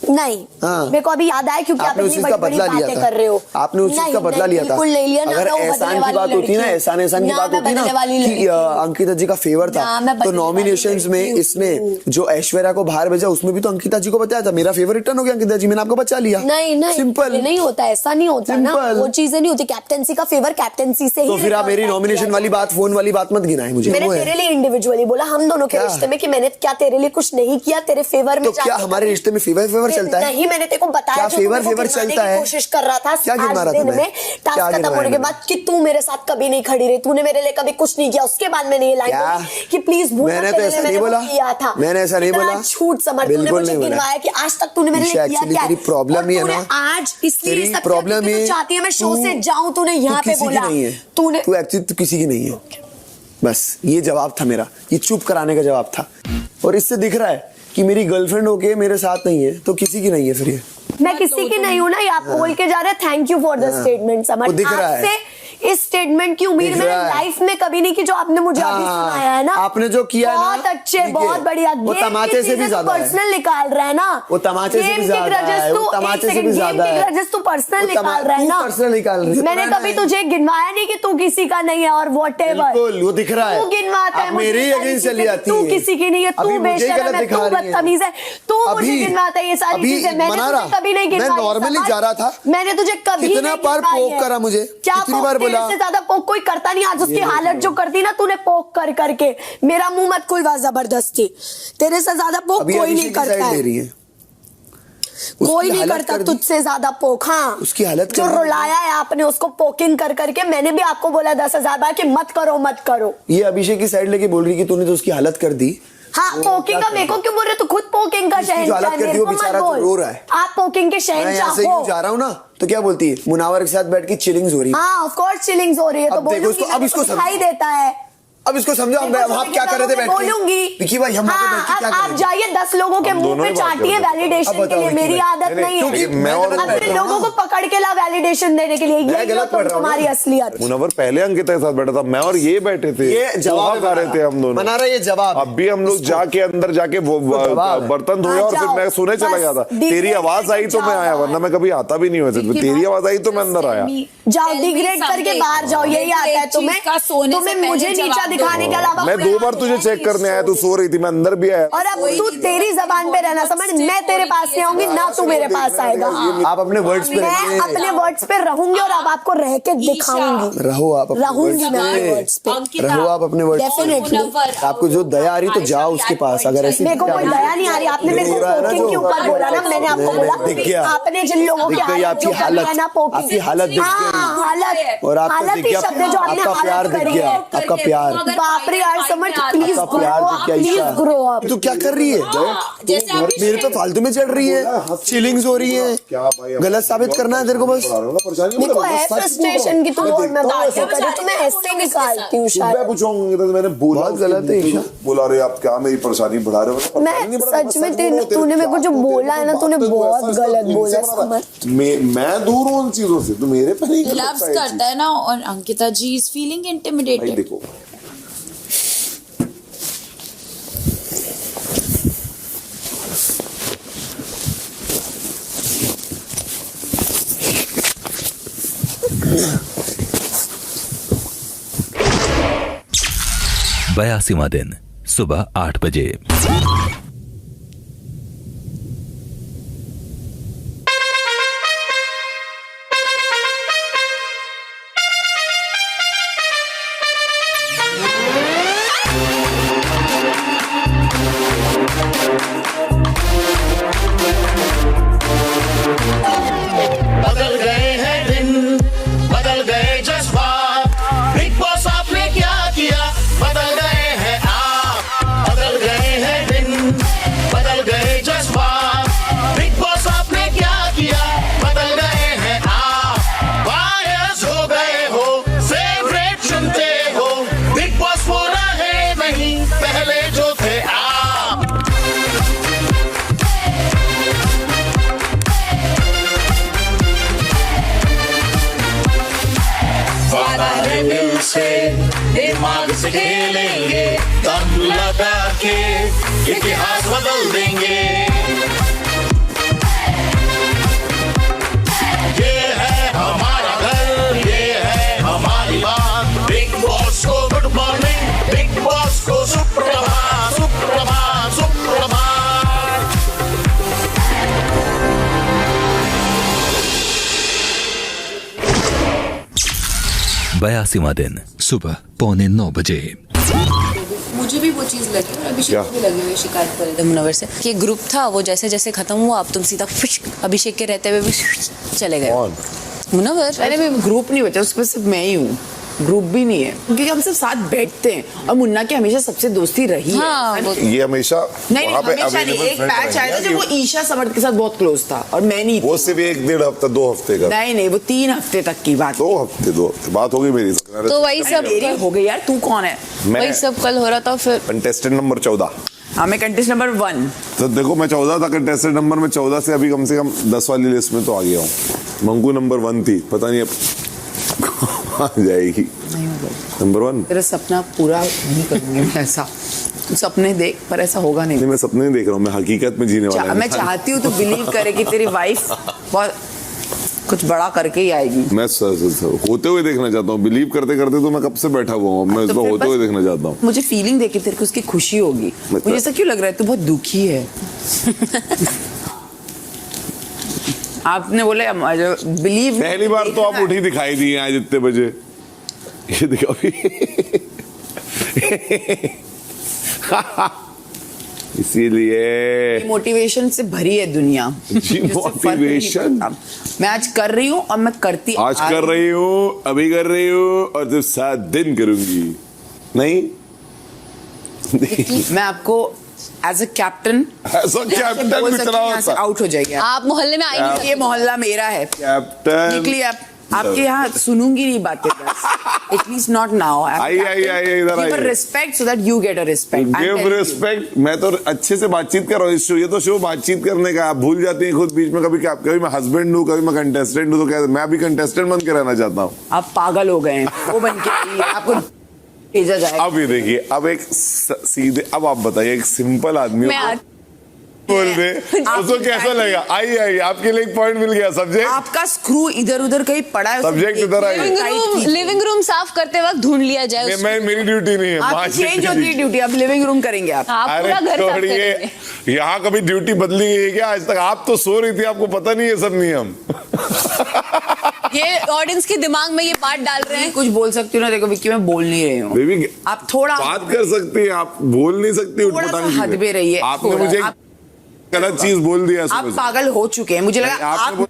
नहीं मेरे को अभी याद आया क्योंकि आप इतनी बड़ी बातें कर रहे हो, आपने उस चीज का बदला लिया था। अगर एहसान की बात होती ना, एहसान की बात होती ना कि अंकिता जी का फेवर था, तो नॉमिनेशंस में इसने जो ऐश्वर्या को बाहर भेजा उसमें भी तो अंकिता जी को बताया था, मेरा फेवर रिटर्न हो गया अंकिता जी, मैंने आपको बचा लिया। नहीं सिंपल नहीं होता, ऐसा नहीं होता ना, वो चीजें नहीं होती, कैप्टेंसी का फेवर कैप्टेंसी से ही। तो फिर आप मेरी नॉमिनेशन वाली बात, फोन वाली बात मत गिनाए मुझे। मैंने तेरे लिए इंडिविजुअली बोला, हम दोनों के रिश्ते में कि मैंने क्या तेरे लिए कुछ नहीं किया तेरे फेवर में, तो क्या हमारे रिश्ते में फेवर चलता है? नहीं, मैंने तेरे को बताया क्या फेवर चलता है? कोशिश कर रहा था क्या गिनवा रहा था दिन मैं? में टास्क क्या खत्म गिनवाया होने के मैंने? बाद कि तू मेरे साथ कभी नहीं खड़ी रही, तूने मेरे लिए कभी कुछ नहीं किया। उसके बाद मैंने ये लाइन क्या? बोली कि प्लीज भूल मैंने मत, तो तेरे ऐसा लिए नहीं मैंने बोला। वो किया था। मैंने ऐसा नहीं इतना बोला। झूठ समझ, तूने बिल्कुल मुझे नहीं बोला। गिनवाया कि आज तक तूने मेरे लिए ईशा, किया actually क्या है? तेरी problem और ही है तूने ना, आज इसलिए तेरी सब किया प्रॉब्लम क्योंकि है तू चाहती है मैं शो तू- से जाऊं, तूने यहाँ तू पे किसी की बोला नहीं है। तूने तू एक्चुअली तू किसी की नहीं है। बस ये जवाब था मेरा, ये चुप कराने का जवाब था। और इससे दिख रहा है कि मेरी गर्लफ्रेंड होके मेरे साथ नहीं है तो किसी की नहीं है फिर ये। मैं किसी की नहीं हूँ ना, ये आप बोल के जा रहे हैं thank you for the statement समझ। वो दिख रहा है। आपसे इस स्टेटमेंट की उम्मीद दिख मैंने रहा है। लाइफ में कभी नहीं की जो आपने मुझे अभी हाँ, सुनाया है ना। आपने जो किया है ना, बहुत अच्छे, ठीक है। बहुत बढ़िया। वो तमाचे से भी ज्यादा है। पर्सनल निकाल रहा है ना, वो तमाचे से भी ज्यादा है, वो तमाचे से भी ज्यादा है। तू पर्सनल वो निकाल रहा है ना, पर्सनल निकाल रही है। मैंने कभी तुझे गिनवाया नहीं कि तू किसी का नहीं है और व्हाटएवर। बिल्कुल, वो दिख रहा है। तू गिनवाता है आप मुझे मेरे ही सारी अगेंस्ट चली चीजें, जाती तू है। किसी की नहीं है, अभी तू मुझे बेशरम गलत है, दिखा तू रही है। बदतमीज है, तू मुझे अभी- गिनवाता है ये सारी अभी चीजें। मैंने मना रहा। तुझे कभी नहीं मैं गिनवाई। normally समझ? जा रहा था। मैंने तुझे कभी कितना नहीं बार गिनवाई पोक है। करा मुझे? क्या कितनी पोक? बार तेरे बोला? से ज्यादा पोक कोई करता नहीं। आज उसकी हालत जो करती ना तूने पोक कर करके, मेरा मुंह मत खुलवा जबरदस्ती। तेरे से ज्यादा पोक अभी कोई नहीं अभिषेक की करता साइड ले है, रही है। कोई उसकी नहीं हालत करता कर दी। तुझसे ज्यादा पोक। हाँ, उसकी हालत जो कर दी। रुलाया है आपने उसको पोकिंग कर करके। मैंने भी आपको बोला 10,000 बार कि मत करो मत करो। ये अभिषेक की साइड लेके बोल रही कि तूने तो उसकी हालत कर दी। हाँ, वो पोकिंग क्या का मेरे को क्यों बोल रहे? तू खुद पोकिंग का इसकी जो शहंशाह हालत है, कर दी, मेरे वो को मत बेचारा तो बोल। रो रहा है। आप पोकिंग के मैं यहाँ शहंशाह से यूं हो। जा रहा हूँ ना तो क्या बोलती है, मुनावर के साथ बैठ के चिलिंग्स हो रही है। हाँ, ऑफ कोर्स चिलिंग्स हो रही है तो अब देखो बोलूंगी, इसको- अब मेरे इसको को दिखाई समझो। देता है। अब इसको समझो, हम वहाँ क्या कर रहे थे बैठ के? बोलूंगी विकी भाई, हम वहाँ पे बैठ के क्या कर आप रहे थे? जाइए 10 लोगों के हम मुंह दोनों पे ही बात चाटिए कर रहे थे। वैलिडेशन अब के बताओ लिए। विकी मेरी भाई। आदत नहीं क्योंकि है मैं और अपने लोगों को पकड़ के ला वैलिडेशन देने के लिए। मैं ये गलत पढ़ रहा हूँ ना? तुम्हारी असलियत। मुनव्वर पहले अंकिता के साथ बैठा था, मैं और ये बैठे थे, ये जवाब पोहा खा रहे थे हम दोनों। बना रहा है ये जवाब। अब भी हम लोग जाके अंदर जाके वो जवाब है। बर्तन धोए और फिर जाओ, मैं सोने चला बस गया था। डिग्रेड तेरी आवाज आई तो मैं जाओ आया, बाहर। वरना मैं कभी आता भी नहीं वैसे। तेरी आवाज आई तो मैं अंदर आया। जाओ डिग्रेड करके बाहर जाओ, यही आता है तुम्हें। तुम्हें मुझे नीचा दिखाने के अलावा मैं 2 बार तुझे चेक करने आया, तू सो रही थी, मैं अंदर भी आया। और अब तू तेरी जबान पे रहना समझ। मैं तेरे पास नहीं आऊंगी ना तू मेरे पास आएगा। आप अपने वर्ड्स पे मैं रहिए। अपने वर्ड्स पे रहूंगी और अब आपको रह के दिखाऊंगी। रहो आप अपने रहूंगी words मैं अपने पे। वर्ड्स पे। रहो आप अपने वर्ड्स Definitely। आपको जो दया आ रही तो जाओ उसके पास। अगर ऐसी मेरे को कोई दया नहीं आ रही। आपने मेरे को हो रहा है ना पोकिंग जो- के ऊपर बोला ना, मैंने आपको बोला दिख गया। आपने जिन लोगों की दिख गई आपकी जो करी हालत। है ना पोकिंग, आपकी हालत दिख हाँ, गई। हालत और आपका हालत दिख ही गया, शब्द है जो आपने आपका प्यार हालत दिख करी गया, है। आपका प्यार। बाप रे यार समझ, प्लीज आपका प्यार दिख गया। Please Isha, grow up. तू क्या कर रही है? मेरे पे फालतू में चढ़ रही है, चिलिंग्स हो रही है। गलत साबित करना है तेरे को बस। मेरे को है फ्रस्ट्रेशन की तुम और मैं बात कर रही, तो मैं ऐसे निकालती हूँ शायद। मैं पूछूंगी तो मैंने बोला बहुत गलत है ईशा। बोला रे आप क्या मेरी परेशानी बढ़ा रहे हो? मैं सच में तूने मेरे को जो बोला है ना, तूने बहुत गलत बोला समझ। मैं दूर हूँ उन चीजों से, तो मेरे पे नहीं लव्स करता है ना। और अंकिता जी इज फीलिंग इंटिमिडेटेड। देखो बयासीवां दिन सुबह 8 बजे। बदल गए हैं दिन, बदल गए जज्बात। बिग बॉस आपने क्या किया? बदल गए हैं आप, बदल गए हैं दिन, बदल गए जज्बात। बिग बॉस आपने क्या किया? बदल गए हैं आप, बायस हो गए हो, फेवरेट चुनते हो। बिग बॉस वो रहे नहीं पहले जो थे आप। वादा है दिल से, दिमाग से खेलेंगे, दम लगा के इतिहास बदल देंगे। ये है हमारा घर, ये है हमारी बात। बिग बॉस को गुड मॉर्निंग, बिग बॉस को सुप्रभात, सुप्रभात, सुप्रभात। 82वां दिन सुबह 8:45 बजे। मुझे भी चीज लगी और अभिषेक क्या? को भी लगी हुई शिकायत कर रहे थे मुनव्वर से कि ग्रुप था वो जैसे जैसे खत्म हुआ अब तुम सीधा अभिषेक के रहते हुए भी चले गए कौन? मुनव्वर अरे मैं ग्रुप नहीं बचा उसमें सिर्फ मैं ही हूँ ग्रुप भी नहीं है क्योंकि हम सब साथ बैठते हैं और मुन्ना की हमेशा सबसे दोस्ती रही हाँ, है ये हमेशा नहीं वहाँ पे हमेशा नहीं available एक friend पैच आया था रहेगा जब वो कि ईशा समर्थ के साथ बहुत क्लोज था और मैं नहीं वो सिर्फ 1-1.5 हफ्ता 2 हफ्ते का नहीं वो 3 हफ्ते तक की बात 2 हफ्ते बात हो गई मेरी तो वही सब मेरी हो गई यार तू कौन है वही सब कल हो रहा था फिर कंटेस्टेंट नंबर 14 हाँ मैं कंटेस्ट नंबर 1 तो देखो मैं 14 था कंटेस्टेंट नंबर में 14 से अभी कम से कम 10 वाली लिस्ट में तो आ गया हूँ मंगू नंबर 1 थी पता नहीं अब आ जाएगी नंबर 1 तेरा सपना पूरा नहीं करूंगी मैं ऐसा तू सपने देख पर ऐसा होगा नहीं मैं सपने नहीं देख रहा हूँ मैं हकीकत में जीने वाला मैं चाहती हूँ तू बिलीव करे कि तेरी वाइफ बहुत कुछ बड़ा करके ही आएगी मैं होते हुए देखना चाहता हूँ बिलीव करते करते तो मैं कब से बैठा हुआ हूँ मैं तो इसको फिर होते बस हुए देखना चाहता हूँ मुझे फीलिंग देके तेरे को उसकी खुशी होगी मुझे ऐसा क्यों लग रहा है तू बहुत दुखी है आपने बोले बिलीव पहली बार तो आप उठी दिखाई दिए आज इतने बजे ये दिखाओ इसीलिए मोटिवेशन से भरी है दुनिया मोटिवेशन मैं आज कर रही हूँ और मैं करती आज कर रही हूँ अभी कर रही हूँ और सिर्फ 7 दिन करूंगी नहीं मैं आपको एज अ कैप्टन आउट हो जाएगी आप मोहल्ले में आएंगे ये मोहल्ला मेरा है कैप्टन निकली आप आपके यहाँ सुनूंगी नहीं बातें एटलीस्ट नॉट नाउ आई इधर I respect so that you get a respect give respect मैं तो अच्छे से बातचीत कर रहा हूँ इस शो ये तो शो बातचीत करने का आप भूल जाते हैं खुद बीच में कभी मैं हस्बैंड हूँ कभी मैं कंटेस्टेंट हूँ तो क्या मैं भी कंटेस्टेंट बन के रहना चाहता हूँ आप पागल हो गए वो बन के आपको भेजा जाएगा अब ये देखिए अब एक सीधे अब आप बताइए एक सिंपल आदमी बोल दे उसको कैसा लगेगा आई आपके लिए एक पॉइंट मिल गया सब्जेक्ट आपका स्क्रू इधर उधर कहीं पड़ा है सब्जेक्ट इधर आई लिविंग रूम साफ करते वक्त ढूंढ लिया जाए मैं मेरी ड्यूटी नहीं है आपकी चेंज होती है ड्यूटी अब लिविंग रूम करेंगे आप अरे छोड़िए यहाँ कभी ड्यूटी बदली गई है क्या आज तक आप तो सो रही थी आपको पता नहीं है सब नियम ये ऑडियंस के दिमाग में ये बात डाल रहे हैं कुछ बोल सकती हूँ ना देखो विक्की मैं बोल नहीं रही हूँ बेबी आप थोड़ा बात कर सकती है आप बोल नहीं सकती थोड़ा सा हद में रहिए आपने मुझे गलत चीज बोल दिया आप पागल हो चुके हैं मुझे लगा आप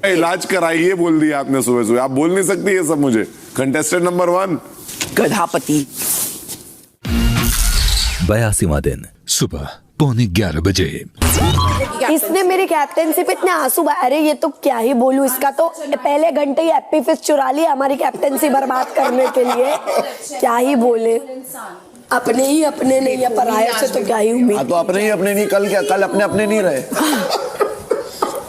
इलाज कराइए बोल दिया आपने सुबह सुबह आप बोल नहीं सकती ये सब मुझे कंटेस्टेंट नंबर 1 गधापति 82वां दिन सुबह 11:45 बजे इसने मेरी कैप्टेंसी पे इतने आंसू बहाए अरे ये तो क्या ही बोलूं इसका तो पहले घंटे ही हैप्पी फिश चुरा लिया हमारी कैप्टेंसी बर्बाद करने के लिए क्या ही बोले अपने ही अपने नहीं या पराये से तो क्या ही उम्मीद तो अपने नहीं कल क्या कल अपने नहीं रहे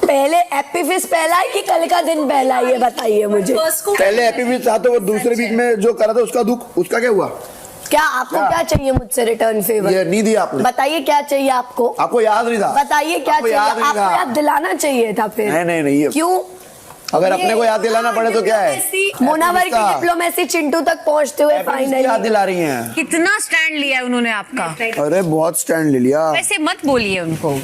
पहले हैप्पी फिश पहला है कि कल का दिन पहला है ये बताइए मुझे पहले हैप्पी फिश था तो वो दूसरे वीक में जो करा था उसका दुख उसका क्या हुआ क्या आपको क्या चाहिए मुझसे रिटर्न फेवर ये नहीं दिया आपने बताइए क्या चाहिए आपको याद नहीं था बताइए क्या चाहिए आपको याद दिलाना चाहिए था फिर नहीं क्यों अगर अपने को याद दिलाना पड़े तो क्या है मुनव्वर की डिप्लोमेसी चिंटू तक पहुंचते हुए फाइनली याद दिला रही हैं कितना स्टैंड लिया है उन्होंने आपका अरे बहुत स्टैंड ले लिया वैसे मत बोलिए उनको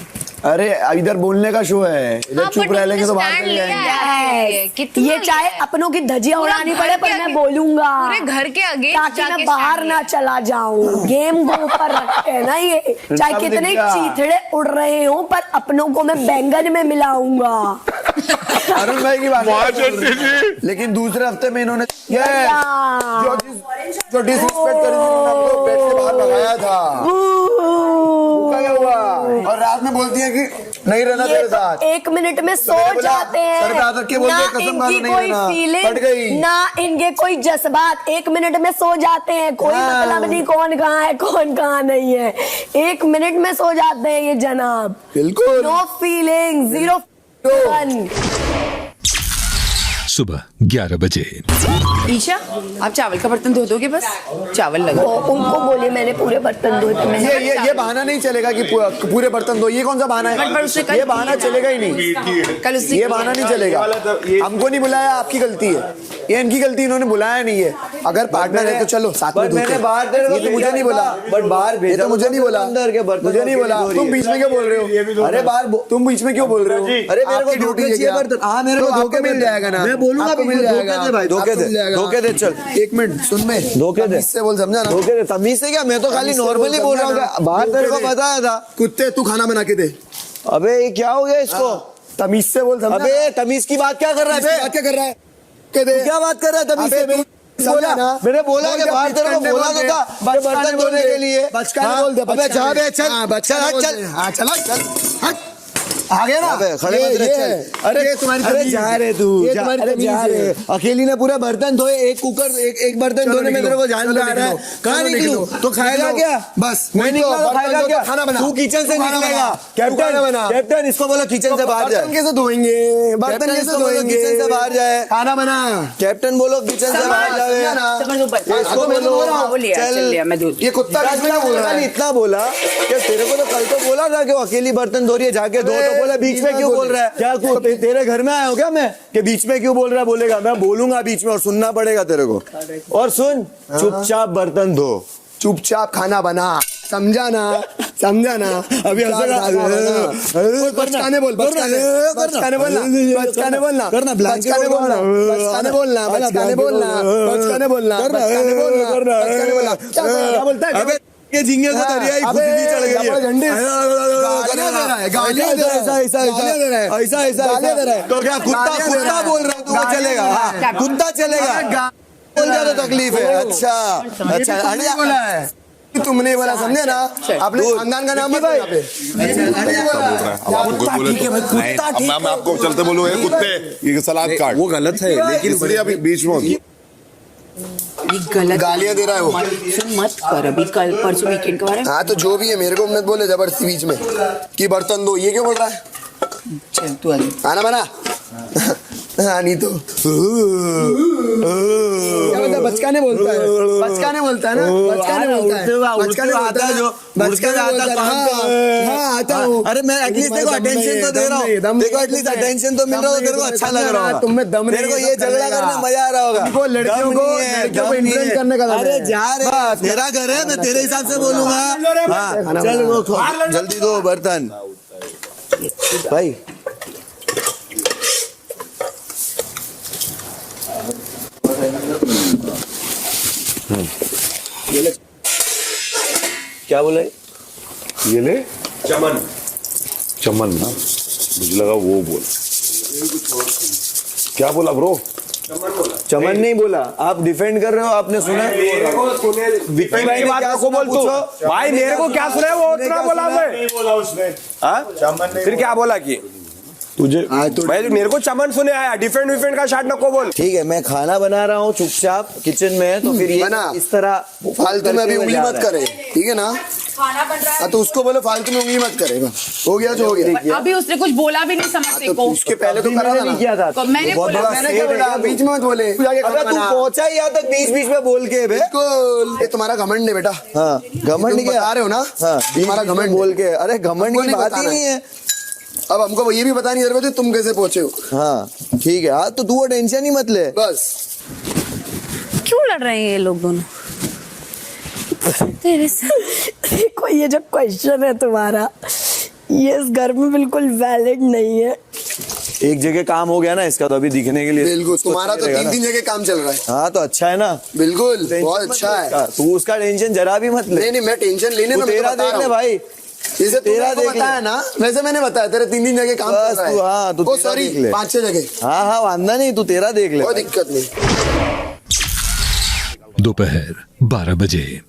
अरे इधर बोलने का शो है इधर चुप रह लेंगे तो बाहर चले जाएंगे ये चाहे अपनों की धजिया उड़ानी पड़े पर मैं बोलूंगा पूरे घर के आगे ताकि मैं बाहर ना चला जाऊं गेम को ऊपर रखते हैं ना ये चाहे कितने चीथड़े उड़ रहे हो पर अपनों को मैं बैंगन में मिलाऊंगा अरुण भाई की बात लेकिन दूसरे हफ्ते में इन्होंने जो डिसरिस्पेक्ट करी आपको बेड से बाहर भगाया था क्या हुआ और रात में बोलती है कि नहीं रहना तेरे साथ 1 मिनट में सो जाते हैं ना इनकी कोई फीलिंग ना इनके कोई जज्बात 1 मिनट में सो जाते हैं कोई मतलब नहीं कौन कहाँ है कौन कहाँ नहीं है 1 मिनट में सो जाते हैं ये जनाब बिल्कुल नो फीलिंग 0 सुबह 11 बजे ईशा आप चावल का बर्तन धो दोगे बस चावल लगा उनको बोले मैंने पूरे बर्तन धोए थे ये बहाना नहीं चलेगा कि पूरे बर्तन धो ये कौन सा बहाना है ये बहाना चलेगा ही नहीं कल उससे ये बहाना नहीं चलेगा हमको नहीं बुलाया आपकी गलती है ये इनकी गलती इन्होंने बुलाया नहीं है अगर पार्टनर है तो चलो साथ में धोते ये तो मुझे नहीं बोला बट बाहर ये तो मुझे नहीं बोला मुझे नहीं बोला तुम बीच में क्यों बोल रहे हो अरे बाहर तुम बीच में क्यों बोल रहे हो अरे मेरे को ड्यूटी है मेरे को धोके मिल जाएगा ना बोलूंगा आपको भी मिल धोखे जाएगा, दे भाई, धोखे आपको दे, मिल जाएगा। धोखे दे, चल एक मिनट सुन में, धोखे दे, तमीज से बोल, समझा ना? धोखे दे, तमीज से क्या, मैं तो खाली तमीज से नॉर्मली बोल रहा हूँ, बाहर तेरे को बताया था। कुत्ते तू खाना बना के दे। अबे ये क्या हो गया इसको? तमीज से बोल, समझा? अबे तमीज की बात क्या कर रहा है? बात क्या कर रहा है? के दे। क्या बात कर रहा है तमीज से? समझा ना? मैंने बोला कि बाहर तेरे को बोला तो था बर्तन धोने के लिए। बचकाने बोल दे, अबे जा बे, चल बचकाने बोल दे। हाँ चल हट, आ गया ना? खड़े मत रह, चल। अरे तुम्हारी अरे तमीज जा है। रे तू, ये जा, तुम्हारी अरे तमीज जा है। रे। अकेली ने पूरा बर्तन धोए, एक कुकर, एक बर्तन चलो धोने में निकलो, तेरे को जान चलो आ रहा है। निकलो, कहाँ चलो निकलूं? निकलो, तो खाएगा निकलो। क्या? बस मैं नहीं तो निकला तो बर्तन खाएगा धो, क्या? खाना बना। तू किचन से तू खाना निकलेगा। बना। तू खाना बना। कैप्टन इसको बोलो किचन से बाहर जाए। बर्तन कैसे धोएंगे? बर्तन कैप्टन कैसे इसको बोलो धोएंगे? किचन से बाहर जाए। खाना बना। कैप्टन बोलो किचन से बाहर जाए। इसको मैं तो बोलो धो रहा हूँ, चल लिया मैं दूध। ये कुत्ता दस कितना मिनट बोल रहा है? इतना बोला कि तेरे को तो कल तो बोला था कि वो अकेली बर्तन धो रही है, जाके धो। तो बोला बीच में क्यों बोल रहा है? क्या तू तेरे घर में आया हो क्या मैं कि बीच में क्यों बोल रहा है? बोलेगा मैं बोलूंगा बीच में और सुनना पड़ेगा तेरे को। और सुन, चुपचाप बर्तन धो, चुपचाप खाना बना, समझा ना? समझा ना? अभी बचकाने बोल, बचकाने बोलना, बचकाने बोलना, करना, बचकाने बोलना, बचकाने बोलना, बचकाने बोलना, बचकाने बोलना, बचकाने बोलना, बचकाने बोलना। क्या बोलता है? अबे ये झींगे को दरिया ही खुजली चढ़ गई है। गालियां दे रहा है, गालियां दे रहा है, ऐसा गालियां दे रहा है, गालियां दे रहा है। तो क्या कुत्ता बोल रहा है तू? वो चलेगा? हाँ, कुत्ता चलेगा, बोल दिया तो तकलीफ है। अच्छा तुमने बोला है, तुमने बोला, समझे ना? अपने खानदान का नाम मत यहाँ पे। मैं आपको चलते बोलूँ कुत्ते, ये सलाद काट, वो गलत है, लेकिन इसलिए अभी बीच में ये गलत गालियां दे रहा है वो। सुन मत कर अभी, कल परसों वीकेंड के बारे में। हाँ तो जो भी है, मेरे को मत बोले जबरदस्ती बीच में कि बर्तन दो। ये क्यों बोल रहा है? चल तू आगे। खाना बना। हाँ नहीं तो क्या बोलता है? बचकाने बोलता है, बचकाने बोलता है ना, बचकाने बोलता है, बचकाने बोलता है, बचकाने बोलता है। हाँ आता हूँ। अरे मैं एटलीस्ट देखो अटेंशन तो दे रहा हूँ, देखो एटलीस्ट अटेंशन तो मिल रहा है, तेरे को अच्छा लग रहा होगा। तुम में दम नहीं, तेरे को ये झगड़ा करने में मजा आ रहा होगा। तुमको लड़कियों को इन्फ्लुएंस करने का दम है। अरे जा रे, तेरा घर है, मैं तेरे हिसाब से बोलूंगा। हाँ चल वो जल्दी दो बर्तन भाई। क्या बोला? ये ले चमन, चमन ना, मुझे लगा वो बोल। क्या बोला ब्रो? चमन नहीं बोला, आप डिफेंड कर रहे हो। आपने सुना विक्की भाई की बात को बोल तू भाई, मेरे को क्या सुना है वो उतना बोला मैं। नहीं बोला उसने, फिर क्या बोला कि तुझे भाई मेरे को चमन सुने आया, डिफेंड विफेंड का शाट नको बोल। ठीक है, मैं खाना बना रहा हूँ चुपचाप किचन में, तो फिर ये बना। इस तरह फालतू में अभी उंगली मत करे, ठीक है ना? हाँ तो उसको बोलो फालतू में उंगली मत करे, हो गया जो हो गया। अभी उसने कुछ बोला भी नहीं समझते को। उसके पहले तो करा था ना। किया था तो मैंने बोला, मैंने क्या बोला? बीच में मत बोले। अबे तू पहुंचा ही यहाँ तक बीच बीच में बोल के बे। बिल्कुल, ये तुम्हारा घमंड है बेटा। हाँ घमंड तुम बता रहे हो ना? हाँ तुम्हारा घमंड बोल के। अरे घमंड की बात ही नहीं है। अब हमको ये भी पता नहीं जरूरत है तुम कैसे पहुंचे हो। हाँ ठीक है, हाँ तो तू वो टेंशन ही मत ले बस। क्यों लड़ रहे हैं ये लोग दोनों तेरे से? देखो ये जो क्वेश्चन है तुम्हारा, ये इस घर में बिल्कुल वैलिड नहीं है। एक जगह काम हो गया ना इसका, तो अभी दिखने के लिए बिल्कुल, तुम्हारा तो तीन तीन जगह काम चल रहा है। हाँ तो अच्छा है ना, बिल्कुल बहुत अच्छा है। तू उसका टेंशन जरा भी मत ले। नहीं नहीं, मैं टेंशन लेने तू तेरा देख ले भाई, जैसे तेरा तेरा बताया ना वैसे मैंने बताया, तेरे तीन जगह काम बस चल रहा है। तू हाँ तू तेरा सॉरी देख ले। 5-6 जगह। हाँ हाँ वांदा नहीं, तू तेरा देख ले। कोई दिक्कत नहीं। दोपहर 12 बजे।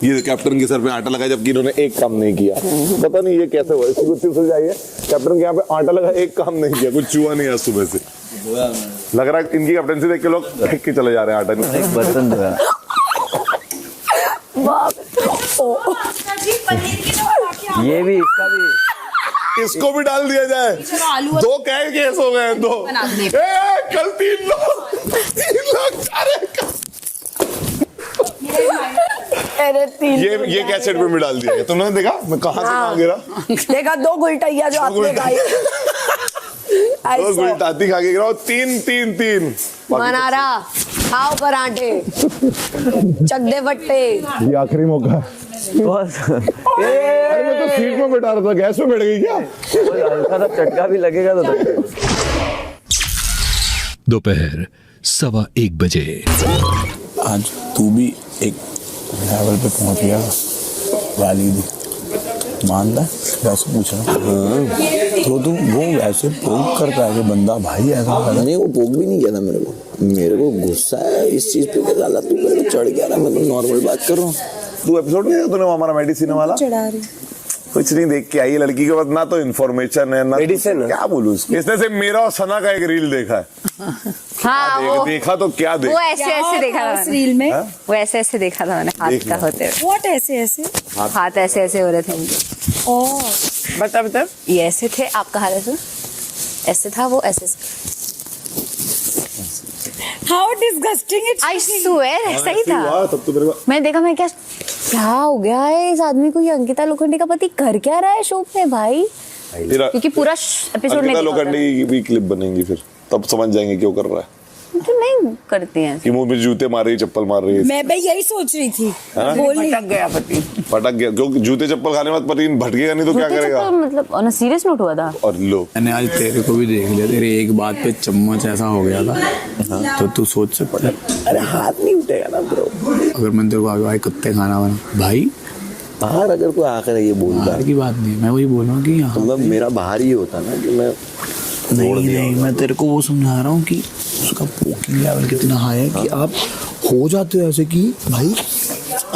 ये कैप्टन के सर पे आटा लगाया जबकि इन्होंने एक काम नहीं किया। पता नहीं ये कैसे हुआ, इसकी कुछ सुलझाइए। कैप्टन के यहाँ पे आटा लगा, एक काम नहीं किया, कुछ चुआ नहीं है सुबह से। लग रहा है इनकी कैप्टनसी देख के लोग फेंक के चले जा रहे हैं आटा नहीं। एक बर्तन धोया। ये भी इसका भी, इसको भी डाल दिया जाए। 2 कैद केस हो गए, 2 कल 3 लोग ये कैसेट पे भी डाल दिया। तुमने देखा मैं कहाँ से कहाँ गिरा? देखा 2 गुलटैया जो आपने खाई। 2 गुलटाती खा के गिरा, 3 मनारा खाओ पराठे, चकदे फट्टे। ये आखिरी मौका। अरे मैं तो सीट में बैठा रहा था, गैस में बैठ गई क्या? हल्का सा चटका भी लगेगा तो दोपहर 1:15 आज तू भी एक लेवल पे पहुंच गया वाली दी मान है वैसे पूछ रहा तो तू वो वैसे पोक करता है कि बंदा भाई ऐसा कर नहीं, वो पोक भी नहीं किया था मेरे को गुस्सा है इस चीज पे कि साला तू मेरे को चढ़ गया ना, मैं तो नॉर्मल बात कर रहा हूँ। तू एपिसोड नहीं तूने हमारा मेडिसिन वाला चढ़ा रही कुछ नहीं देख के आई लड़की के बाद, ना तो इन्फॉर्मेशन है ना मेडिसिन, क्या बोलूं इसने से मेरा और सना का एक रील देखा है। हाँ वो देखा तो क्या वो देखा, ऐसे ऐसे देखा था मैंने। रील में वो ऐसे ऐसे देखा था मैंने, हाथ का होते हुए। व्हाट ऐसे ऐसे हाथ ऐसे ऐसे हो रहे थे उनके। ओह बता ये ऐसे थे, आपका हाथ ऐसे ऐसे था, वो ऐसे how disgusting it's I swear ऐसा ही था। तब तो मेरे को मैं देखा, मैं क्या हो गया है इस आदमी को, ये अंकिता लोखंडे का पति कर क्या रहा है शो पे भाई, क्योंकि पूरा एपिसोड नहीं अंकिता देखा होता। लोखंडे की भी क्लिप बनेंगी फिर तब समझ जाएंगे क्यों कर रहा है, तो नहीं करती हैं कि मुंह में जूते मार रही है, चप्पल मार रही है। मैं भाई यही सोच रही थी, बोली भटक गया पति। फटक गया क्योंकि जूते चप्पल खाने में पति भटकेगा नहीं तो क्या करेगा। मतलब ऑन अ सीरियस नोट हुआ था। और लो मैंने आज तेरे को भी देख लिया, तेरे एक बात पे चम्मच ऐसा हो गया था तो तू सोच सकता है। अरे हाथ नहीं उठेगा ना ब्रो, अगर मैं तेरे को आगे भाई कुत्ते खाना बना भाई बाहर अगर कोई आकर ये बोलता बाहर की बात नहीं, मैं वही बोल रहा हूँ कि यहाँ मतलब मेरा बाहर ही होता ना कि मैं नहीं मैं तेरे को वो समझा रहा हूँ कि उसका पोकिंग लेवल कितना हाई है कि आप हो जाते हो ऐसे कि भाई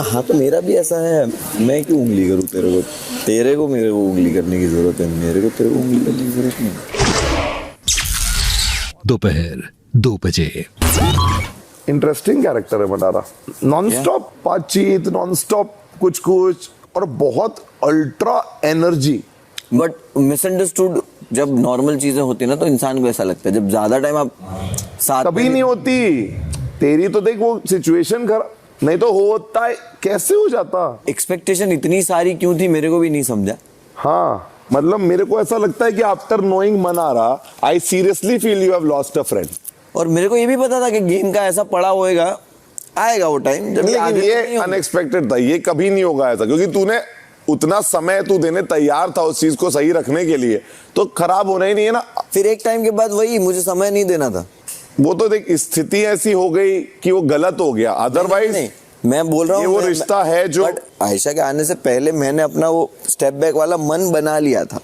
हाँ तो मेरा भी ऐसा है, मैं क्यों उंगली करूँ तेरे को मेरे को उंगली करने की जरूरत है, मेरे को तेरे को उंगली करने की जरूरत नहीं। दोपहर 2 बजे। इंटरेस्टिंग कैरेक्टर है मडारा, नॉन स्टॉप बातचीत, नॉन स्टॉप कुछ कुछ और बहुत अल्ट्रा एनर्जी। बट मिसअंडरस्टूड जब नॉर्मल चीजें होती है ना तो इंसान को ऐसा लगता है, जब ज्यादा टाइम आप साथ कभी नहीं होती तेरी तो देख वो सिचुएशन कर नहीं तो होता है, कैसे हो जाता। एक्सपेक्टेशन इतनी सारी क्यों थी मेरे को भी नहीं समझा। हाँ मतलब मेरे को ऐसा लगता है कि after knowing Mannara I seriously feel you have lost a friend. और मेरे को ये भी पता था कि गेम का ऐसा पड़ा होएगा, आएगा वो टाइम जब लेकिन ये अनएक्सपेक्टेड था, ये कभी नहीं होगा ऐसा, क्योंकि तूने उतना समय तू देने तैयार था उस चीज को सही रखने के लिए, तो खराब होना ही नहीं है ना। फिर एक टाइम के बाद वही मुझे समय नहीं देना था। वो तो देख स्थिति ऐसी हो गई कि वो गलत हो गया, अदरवाइज नहीं मैं बोल रहा हूँ वो रिश्ता है जो। बट आयशा के आने से पहले मैंने अपना वो स्टेप बैक वाला मन बना लिया था।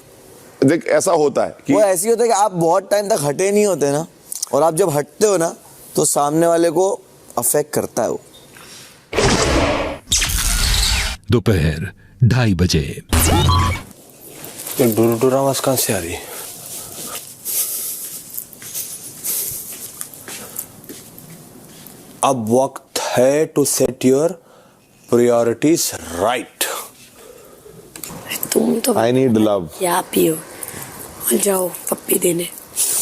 देख ऐसा होता है कि वो ऐसी होता है कि आप बहुत टाइम तक हटे नहीं होते ना, और आप जब हटते हो ना तो सामने वाले को अफेक्ट करता है वो। दोपहर 2:30 बजे। डुर आवाज कहाँ से आ रही है? अब वक्त है to set your priorities right. तुम तो आई नीड लव, या पियो जाओ पप्पी देने।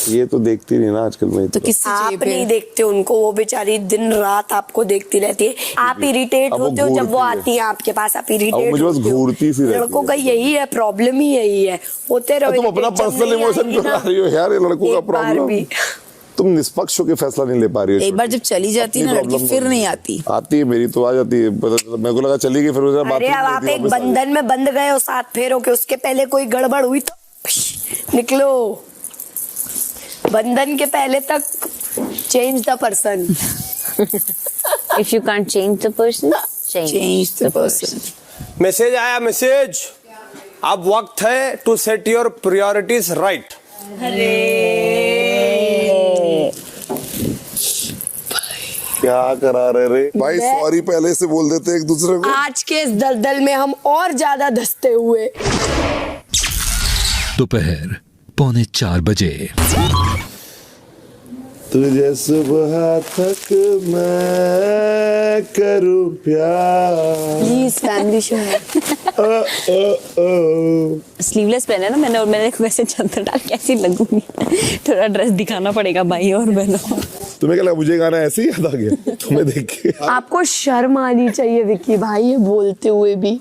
ये तो देखती नहीं ना आजकल में तो किससे आप चाहिए नहीं फिर? देखते उनको, वो बेचारी दिन रात आपको देखती रहती है, आप इरिटेट अब वो होते हो जब वो घूरती है। आती है आपके पास, आप अब इरिटेट मुझे बस घूरती सी रहती है। लड़कों का यही है, प्रॉब्लम ही यही है, होते रहो। तुम अपना irritate, जब पर्सनल नहीं इमोशन आएगी क्यों ना, ला रही हो यार, ये लड़कों का एक बार प्रॉब्लम। भी। तुम निष्पक्ष होकर फैसला नहीं ले पा रही हो। एक बार जब चली जाती है ना लड़की फिर नहीं आती। आती है मेरी तो आ जाती है, मेरे को लगा चली गई, फिर उसके बाद अरे अब आप एक बंधन में बंध गए हो 7 फेरों के, उसके पहले कोई गड़बड़ हुई तो निकलो। बंधन के पहले तक change the person. If you can't change the person, change the person. Message आया, मैसेज। अब वक्त है to set your priorities right. क्या करा रहे रे भाई, सॉरी पहले से बोल देते एक दूसरे को। आज के इस दलदल में हम और ज्यादा धंसते हुए। दोपहर 3:45 बजे। तुझे सुबह तक मैं करूं प्यार। प्लीज फैमिली शो है। स्लीवलेस पहने ना मैंने, और मैंने वैसे चादर डाल कैसी लगूंगी, थोड़ा ड्रेस दिखाना पड़ेगा भाई और बहनों। तुम्हें क्या लगा मुझे गाना ऐसे ही याद आ गया तुम्हें देख के? आपको शर्म आनी चाहिए विक्की भाई ये बोलते हुए भी।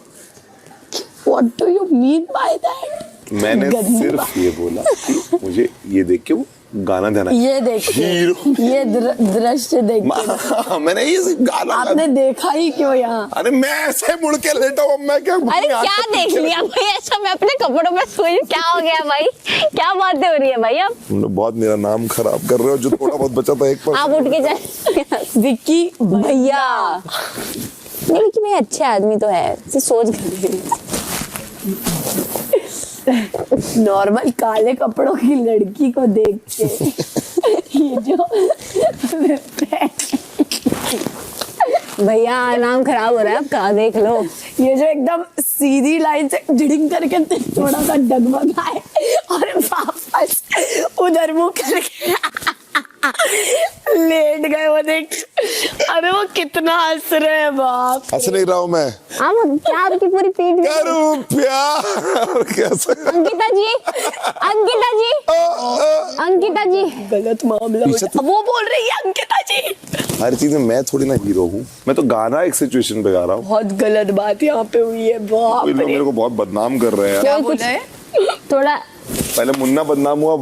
What do you mean by that? मैंने सिर्फ ये बोला कि मुझे ये देख के वो गाना देना ये देखिए, ये दृश्य देखिए, मैंने ये गाना आपने देखा ही क्यों यहाँ? अरे मैं ऐसे मुड़ के लेटा हूँ, मैं क्या अरे क्या देख लिया भाई ऐसा? मैं अपने कपड़ों में सोई, क्या हो गया भाई? क्या बातें हो रही है भाई? आप तुम लोग बहुत मेरा नाम खराब कर रहे हो, जो थोड़ा बहुत बचा था 1%। आप उठ के जाए। विक्की भैया, नहीं विक्की भाई अच्छे आदमी तो है, सोच कर नॉर्मल काले कपड़ों की लड़की को देख के ये जो भैया नाम खराब हो रहा है आपका, देख लो। ये जो एकदम सीधी लाइन से डिडिंग करके थोड़ा सा डगमगाए और वापस उधर मुंह करके लेट गए, वो देख। अरे वो कितना हंस रहे हैं बाप। हंस नहीं रहा हूँ मैं। हम क्या आपकी पूरी पीठ करूँ प्यार कैसे? अंकिता जी, अंकिता जी, अंकिता जी, गलत मामला वो बोल रही है अंकिता जी। हर चीज में मैं थोड़ी ना हीरो हूँ, मैं तो गाना एक सिचुएशन पे गा रहा हूँ। बहुत गलत बात यहाँ पे हुई है बाप लोग रे। मेरे को बहुत बदनाम कर रहे हैं। क्या बोल रहा है? थोड़ा पहले मुन्ना बदनाम हुआ,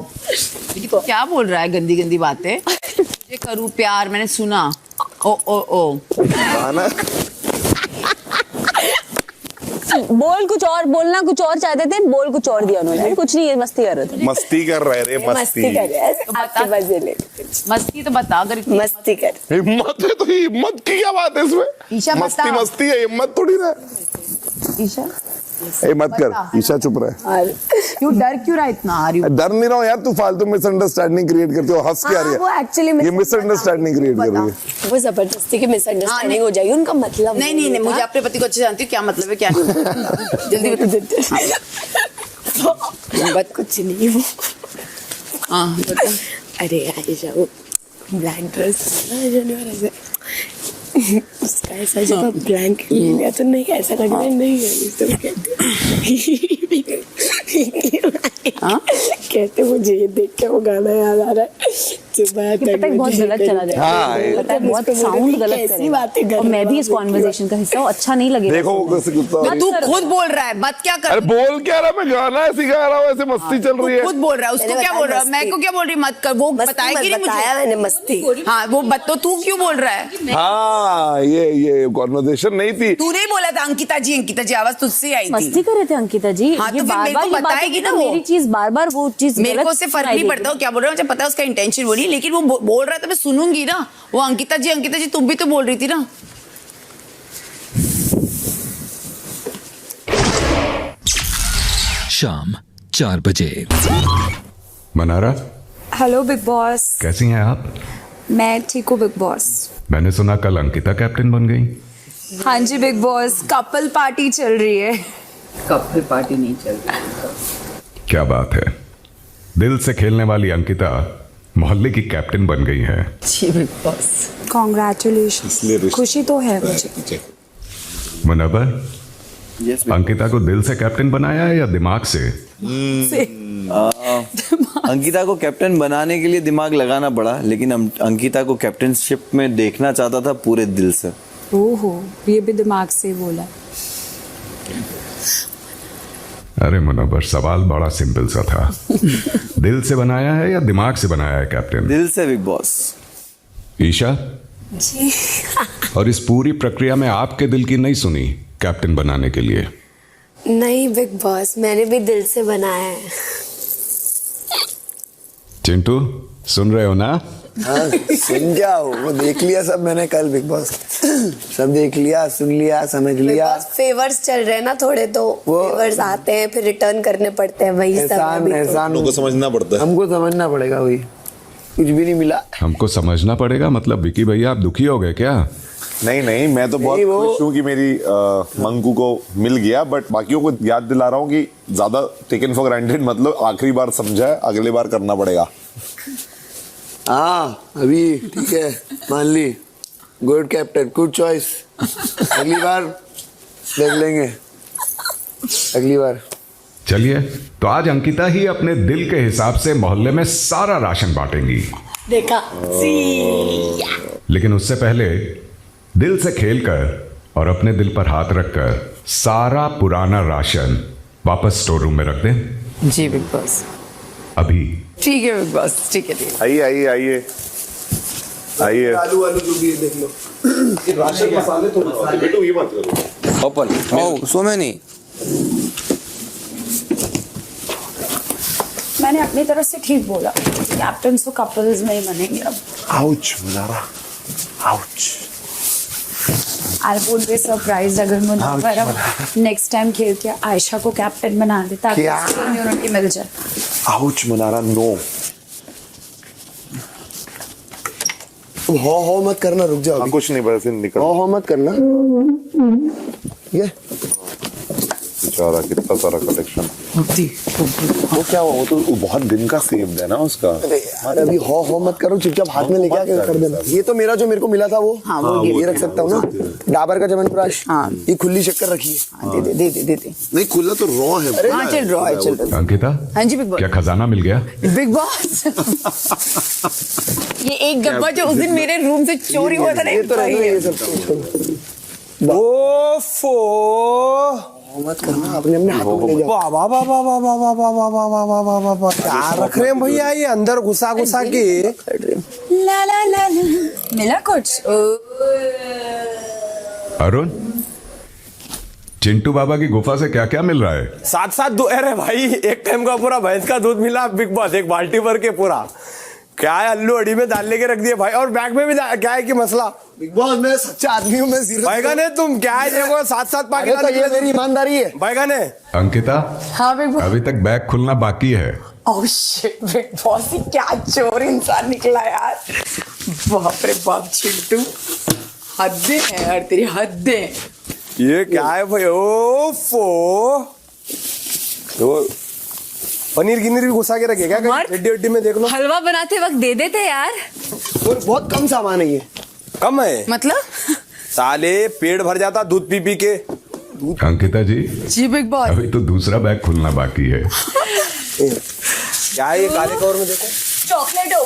तो क्या बोल रहा है? गंदी गंदी बातें। ये करूँ प्यार, मैंने सुना। ओ ओ ओ गाना बोल कुछ और, बोलना कुछ और चाहते थे, बोल कुछ और दिया उन्होंने। कुछ नहीं, ये मस्ती कर रहे थे। मस्ती कर रहे रे, मस्ती कर रहे हैं, आपके मजे ले। मस्ती तो बता, अगर इतनी मस्ती कर। हिम्मत है तो हिम्मत की क्या बात है इसमें? ईशा मस्ती बता। मस्ती है, हिम्मत थोड़ी ना। ईशा ए मत कर, ईशा चुप रहे। क्यों डर क्यों रहा इतना? आ रही हूँ। डर नहीं रहा हूँ यार, तू फालतू मिसअंडरस्टैंडिंग क्रिएट करती हो, हंस के आ रही वो है। एक्चुअली ये मिसअंडरस्टैंडिंग क्रिएट कर रही है। वो जबरदस्ती की मिसअंडरस्टैंडिंग हो जाएगी, उनका मतलब नहीं नहीं नहीं, मुझे अपने पति को अच्छे जानती हूँ, क्या मतलब है क्या नहीं। जल्दी बता। बात कुछ नहीं वो। हाँ बता। अरे आयशा वो ब्लैक ड्रेस उसका ऐसा जब ब्लैंक लिया तो नहीं ऐसा करना नहीं है। कहते मुझे ये देख के वो गाना याद आ रहा है पता है बहुत गलत चला जाएगा। हाँ, पता है बहुत साउंड गलत करेगा और मैं भी इस कॉन्वर्सेशन का हिस्सा हूँ, अच्छा नहीं लगेगा। देखो वो कैसे गुस्सा हो रही है। तू खुद बोल रहा है, बात क्या कर? अरे बोल क्या रहा, मैं गाना सिखा रहा हूँ, ऐसे मस्ती चल रही है। खुद बोल रहा है, उसको क्या बोल रहा है? मैं को क्या बोल रही? मत कर, वो बताएगी नहीं मुझे। बताया मैंने मस्ती। हाँ वो तो तू क्यों बोल रहा है? हाँ ये कॉन्वर्सेशन नहीं थी। तू नहीं बोला था अंकिता जी, आवाज तुझसे आई थी। मस्ती कर रहे थे अंकिता जी। हाँ, ये तो फिर मेरे बार-बार को ये बातें बताएगी की ना तो वो। मेरी चीज बार-बार वो चीज मेरे को उससे फर्क नहीं पड़ता वो क्या बोल रहा है, मुझे पता है उसका इंटेंशन वो नहीं, लेकिन वो बोल रहा है तो मैं सुनूंगी ना। वो अंकिता जी तुम भी तो बोल रही थी ना। शाम 4 बजे। मनारा, हेलो बिग बॉस, कैसी हैं आप? मैं ठीक हूँ बिग बॉस। मैंने सुना कल अंकिता कैप्टन बन गई। हाँ जी बिग बॉस, कपल पार्टी चल रही है। कपल पार्टी नहीं चल रही। क्या बात है, दिल से खेलने वाली अंकिता मोहल्ले की कैप्टन बन गई है। जी बिग बॉस, कॉन्ग्रेचुलेशन। खुशी तो है मुझे। मुनव्वर, अंकिता को दिल से कैप्टन बनाया है या दिमाग से? अंकिता को कैप्टन बनाने के लिए दिमाग लगाना पड़ा, लेकिन अंकिता को कैप्टनशिप में देखना चाहता था पूरे दिल से। ओहो, ये भी दिमाग से बोला। अरे मुनव्वर, सवाल बड़ा सिंपल सा था। दिल से बनाया है या दिमाग से बनाया है कैप्टन? दिल से बिग बॉस। ईशा जी। और इस पूरी प्रक्रिया में आपके दिल की नहीं सुनी कैप्टन बनाने के लिए? नहीं बिग बॉस, मैंने भी दिल से बनाया है। चिंटू, सुन रहे हो ना? हाँ सुन जाओ, वो देख लिया सब मैंने कल बिग बॉस। सब देख लिया, सुन लिया, समझ लिया। फेवर्स चल रहे हैं ना थोड़े, तो फेवर्स आते हैं फिर रिटर्न करने पड़ते हैं, वही सब। एहसान हमको समझना पड़ता है। हमको समझना पड़ेगा, वही कुछ भी नहीं मिला। हमको समझना पड़ेगा मतलब विकी भैया आप दुखी हो गए क्या? नहीं, मैं तो बहुत खुश हूँ कि मेरी मंकू को मिल गया, बट बाकियों को याद दिला रहा हूँ कि ज्यादा टेकन फॉर ग्रांटेड मतलब आखिरी बार समझा है, अगली बार करना पड़ेगा। हाँ अभी ठीक है, मान ली। Good captain, good choice. अगली बार देख लेंगे, अगली बार। चलिए, तो आज अंकिता ही अपने दिल के हिसाब से मोहल्ले में सारा राशन बांटेंगी। देखा लेकिन उससे पहले दिल से खेलकर और अपने दिल पर हाथ रखकर सारा पुराना राशन वापस स्टोर रूम में रख दें। जी बिग बॉस। अभी ठीक है बिग बॉस, ठीक है, ठीक है। आइए आइए आइए आइए। आलू आलू जो भी है देख लो। राशन मसाले तो बेटू ये मत करो। ओपन ओह सो मेनी। मैंने अपनी तरफ से ठीक बोला, कैप्टन तो कपल्स में ही बनेंगे अब। आउच मुनारा, ouch. I would be surprise अगर मुनावर नेक्स्ट टाइम खेल के आयशा को कैप्टन बना दे ताकि इम्यूनिटी मिल जाए। आउच मुनारा, नो। तुम हो मत करना, रुक जाओ। कुछ नहीं, बस निकल। हो मत करना। ये बेचारा कितना सारा कलेक्शन। वो क्या हुआ, वो तो बहुत दिन का सेव है ना उसका। अरे अभी हो मत करो, चुपचाप हाथ में लेके आके कर देना। ये तो मेरा जो मेरे को मिला था वो, हाँ, वो ये रख सकता हूँ ना। डाबर का च्यवनप्राश, ये खुली शक्कर रखी है। दे दे। नहीं खुला तो रॉ है। हाँ चल रहा है, चल। अंकिता, हाँ जी बिग बॉस। क्या खजाना मिल गया? बिग बॉस ये एक डब्बा जो उस दिन मेरे रूम से चोरी हुआ था ना, ये तो रहने ये सब। ओफो, मत करना, अपने हाथों में ले जाओ। वाह वाह वाह वाह वाह वाह वाह वाह वाह वाह वाह वाह वाह वाह, क्या रख रहे हैं भैया ये अंदर घुसा के? ला ला ला ला, मिला कुछ? अरुण, चिंटू बाबा की गुफा से क्या क्या मिल रहा है? साथ अरे भाई, एक टाइम का पूरा भैंस का दूध मिला बिग बॉस, एक बाल्टी भर के पूरा। क्या है, अल्लू अड़ी में डाल लेके रख दिए भाई, और बैग में भी क्या है कि मसला? बिग बॉस मैं सच्चा आदमी हूँ, मैं जीरो। भाईगन है तुम, क्या है देखो, साथ पाकिला ये मेरी ईमानदारी है। भाईगन है। अंकिता, हाँ बिग बॉस। अभी तक बैग खुलना बाकी है। ओह शिट, बिग बॉस ही क्या चोर इंसान निकला यार। बाप रे बाप चिंटू, हदें हैं यार तेरी, हदें। ये क्या है भाई? ओफो, तो पनीर गिनीर भी घुसा के रखे क्या? हड्डी में देख लो। हलवा बनाते वक्त दे देते यार। और बहुत कम सामान है ये। कम है मतलब? साले पेट भर जाता दूध पी के। अंकिता जी, जी बिग बॉस। अभी तो दूसरा बैग खुलना बाकी है। क्या है ये काले कवर में? देखो चॉकलेट हो,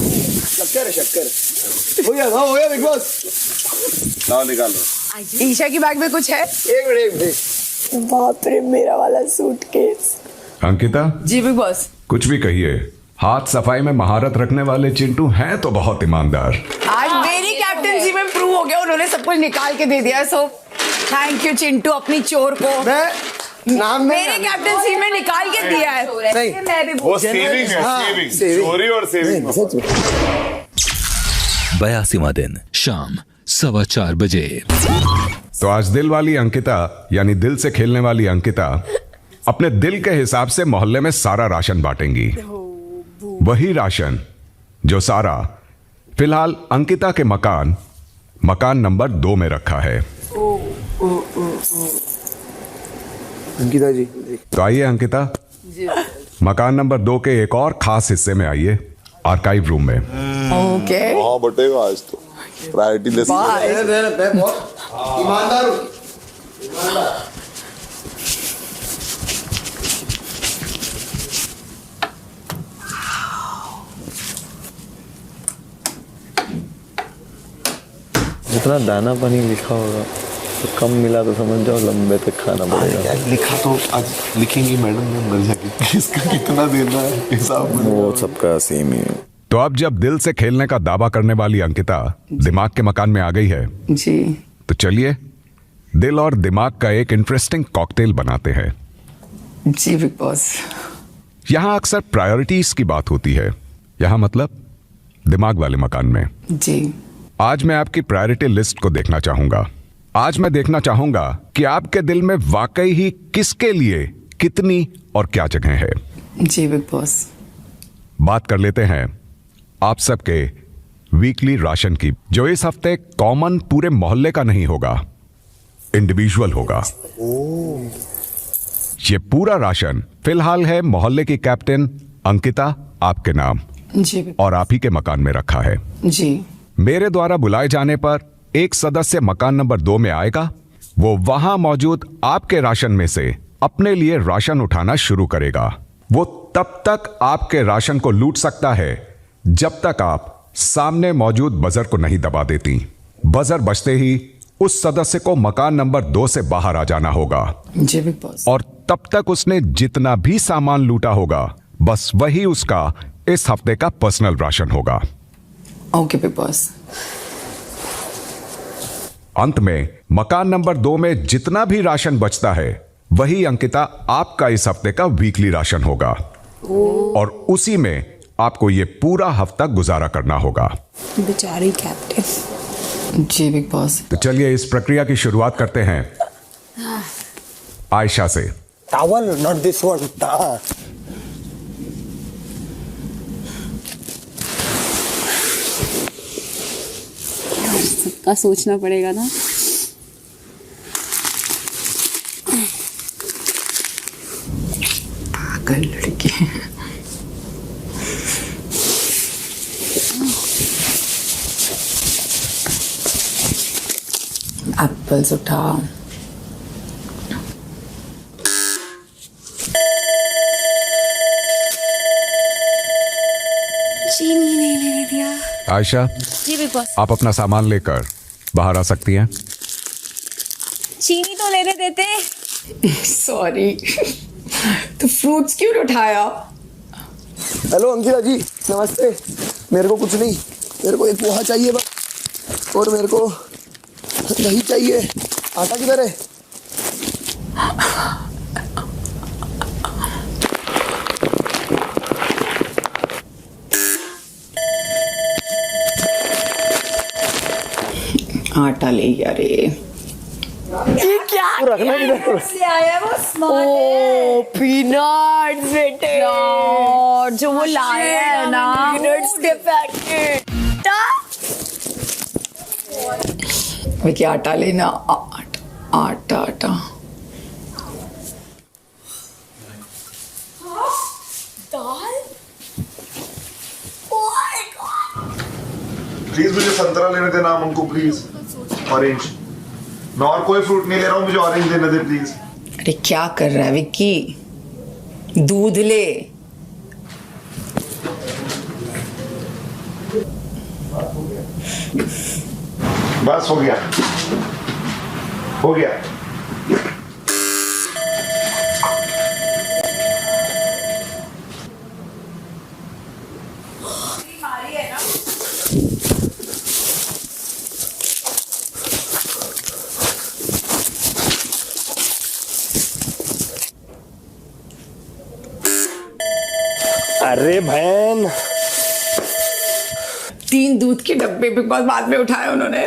शक्कर। हो गया बिग बॉस। लाओ निकालो। ईशा की बैग में कुछ है? एक मिनट। बाप रे, मेरा वाला सूटकेस। अंकिता जी बिग बॉस। कुछ भी कहिए, हाथ सफाई में महारत रखने वाले चिंटू हैं तो बहुत ईमानदार। आज मेरी कैप्टनसी में प्रूव हो गया, उन्होंने सब कुछ निकाल के दे दिया। सो थैंक यू चिंटू, अपनी चोर को नाम मेरे कैप्टनसी में निकाल के दिया है। मैं भी वो सेविंग है, सेविंग, चोरी और सेविंग। 82वां दिन शाम 4:15 बजे। तो आज दिल वाली अंकिता, यानी दिल से खेलने वाली अंकिता, अपने दिल के हिसाब से मोहल्ले में सारा राशन बांटेंगी। वही राशन जो सारा फिलहाल अंकिता के मकान नंबर 2 में रखा है। अंकिता जी, तो आइए अंकिता, मकान नंबर 2 के एक और खास हिस्से में आइए, आर्काइव रूम में। ओके। हाँ बटेगा आज तो, प्रायोरिटी लिस्ट। ईमानदार। जितना दाना पानी लिखा होगा तो कम मिला तो समझ जाओ लंबे तक खाना पड़ेगा। लिखा तो आज लिखेंगी मैडम ने अंदर जाके, किसका कितना देना है हिसाब में। वो सबका सेम ही है। तो अब जब दिल से खेलने का दावा करने वाली अंकिता दिमाग के मकान में आ गई है, जी, तो चलिए दिल और दिमाग का एक इंटरेस्टिंग कॉकटेल बनाते हैं। जी बिग बॉस। यहां अक्सर प्रायोरिटीज की बात होती है, यहां मतलब दिमाग वाले मकान में। जी, आज मैं आपकी प्रायोरिटी लिस्ट को देखना चाहूंगा। आज मैं देखना चाहूंगा कि आपके दिल में वाकई ही किसके लिए कितनी और क्या जगह है। जी बिग बॉस। बात कर लेते हैं आप सबके वीकली राशन की, जो इस हफ्ते कॉमन पूरे मोहल्ले का नहीं होगा, इंडिविजुअल होगा। ये पूरा राशन फिलहाल है मोहल्ले की कैप्टन अंकिता आपके नाम, जी, और आप ही के मकान में रखा है। जी। मेरे द्वारा बुलाए जाने पर एक सदस्य मकान नंबर 2 में आएगा। वो वहां मौजूद आपके राशन में से अपने लिए राशन उठाना शुरू करेगा। वो तब तक आपके राशन को लूट सकता है जब तक आप सामने मौजूद बजर को नहीं दबा देती। बजर बजते ही उस सदस्य को मकान नंबर 2 से बाहर आ जाना होगा। जी बिग बॉस। और तब तक उसने जितना भी सामान लूटा होगा, बस वही उसका इस हफ्ते का पर्सनल राशन होगा। Okay big boss. अंत में मकान नंबर 2 में जितना भी राशन बचता है वही अंकिता आपका इस हफ्ते का वीकली राशन होगा और उसी में आपको ये पूरा हफ्ता गुजारा करना होगा। बेचारी कैप्टन। जी बिग बॉस। तो चलिए इस प्रक्रिया की शुरुआत करते हैं आयशा से। Towel, not this one. सबका सोचना पड़ेगा ना। पागल लड़की। एप्पल्स उठा। चीनी नहीं लेने दिया। आयशा, जी बिग बॉस। आप अपना सामान लेकर बाहर आ सकती हैं। चीनी तो लेने देते। सॉरी। तो फ्रूट्स क्यों नहीं उठाया? हेलो अंकिता जी, नमस्ते। मेरे को कुछ नहीं, मेरे को एक पोहा चाहिए बस, और मेरे को दही चाहिए। आटा किधर है? आटा ले गया रे। ये क्या रखना किधर? से आया वो स्मार्ट है। पीनट्स बेटे। जो वो लाया है ना पीनट्स के पैकेट। विकी आटा लेना। आटा आटा। दाल। प्लीज मुझे संतरा लेने देना उनको, प्लीज। ऑरेंज। मैं और कोई फ्रूट नहीं ले रहा हूँ, मुझे ऑरेंज देने दे प्लीज। अरे क्या कर रहा है विक्की? दूध ले। बस हो गया, हो गया। अरे बहन, 3 दूध के डब्बे बिग बॉस बाद में उठाए उन्होंने।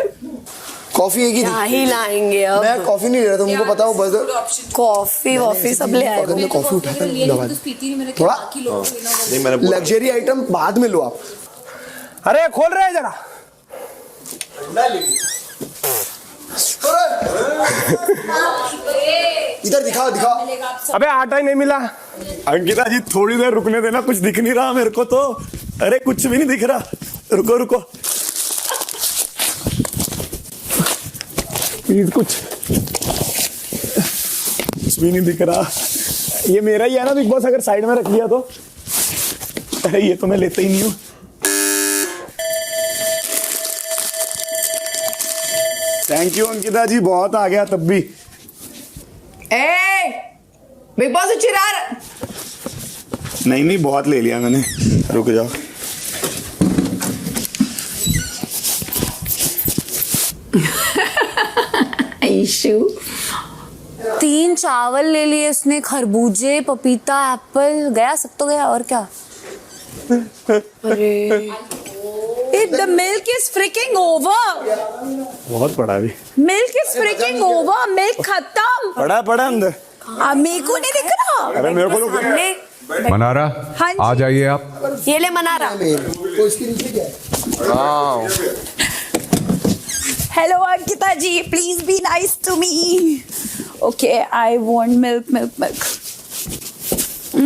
कॉफी एक ही क्या थी। ही लाएंगे अब। मैं कॉफी नहीं ले रहा था, तुमको पता हो बस। कॉफी वॉफी सब ले आए। अगर मैं कॉफी उठाकर दबा थोड़ा नहीं, मैंने लग्जरी आइटम बाद में लो आप। अरे खोल रहे हैं जरा। इधर दिखाओ दिखाओ। अबे आटा ही नहीं मिला। अंकिता जी थोड़ी देर रुकने देना, कुछ दिख नहीं रहा मेरे को तो। अरे कुछ भी नहीं दिख रहा, रुको रुको प्लीज। कुछ भी नहीं दिख रहा। ये मेरा ही है ना बिग बॉस, अगर साइड में रख लिया तो। अरे ये तो मैं लेता ही नहीं हूँ। थैंक यू अंकिता जी, बहुत आ गया तब भी। ए बिग बॉस चिरार। नहीं नहीं, बहुत ले लिया मैंने, रुक जाओ। इशू 3 चावल ले लिए उसने, खरबूजे, पपीता, एप्पल, गया सब तो गया, और क्या। अरे the milk is freaking over. बहुत पड़ा अभी। Milk is freaking over. Milk खत्म। पड़ा अंदर। मेरे को नहीं दिख रहा। अरे मेरे को तो हमने मनारा, हाँ जी। आ जाइए आप। ये ले मनारा। तो इसके नीचे क्या है? Hello Ankita ji, please be nice to me. Okay, I want milk.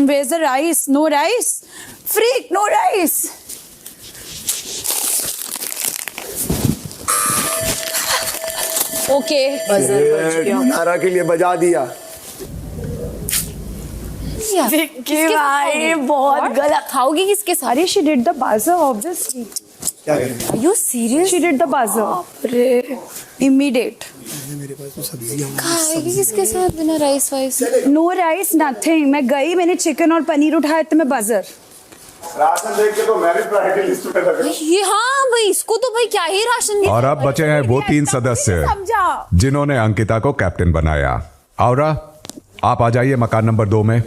Where's the rice? No rice? Freak, no rice. Okay. नारा के लिए बजा दिया। विक्की भाई बहुत गलत। खाओगी किसके सारे? She did the buzzer, obviously. क्या करें? Are you serious? She did the buzzer. अरे Immediate. मेरे पास तो सब्जियां खाएगी किसके साथ बिना rice vice? No rice, nothing. मैं गई, मैंने चिकन और पनीर उठाया तो मैं बजर। राशन देख के तो मैं भी प्रायोरिटी लिस्ट में लग ये हाँ भाई, इसको तो भाई क्या ही राशन दिया। और अब बचे हैं वो 3 सदस्य जिन्होंने अंकिता को कैप्टन बनाया। औरा, आप आ जाइए मकान नंबर 2 में।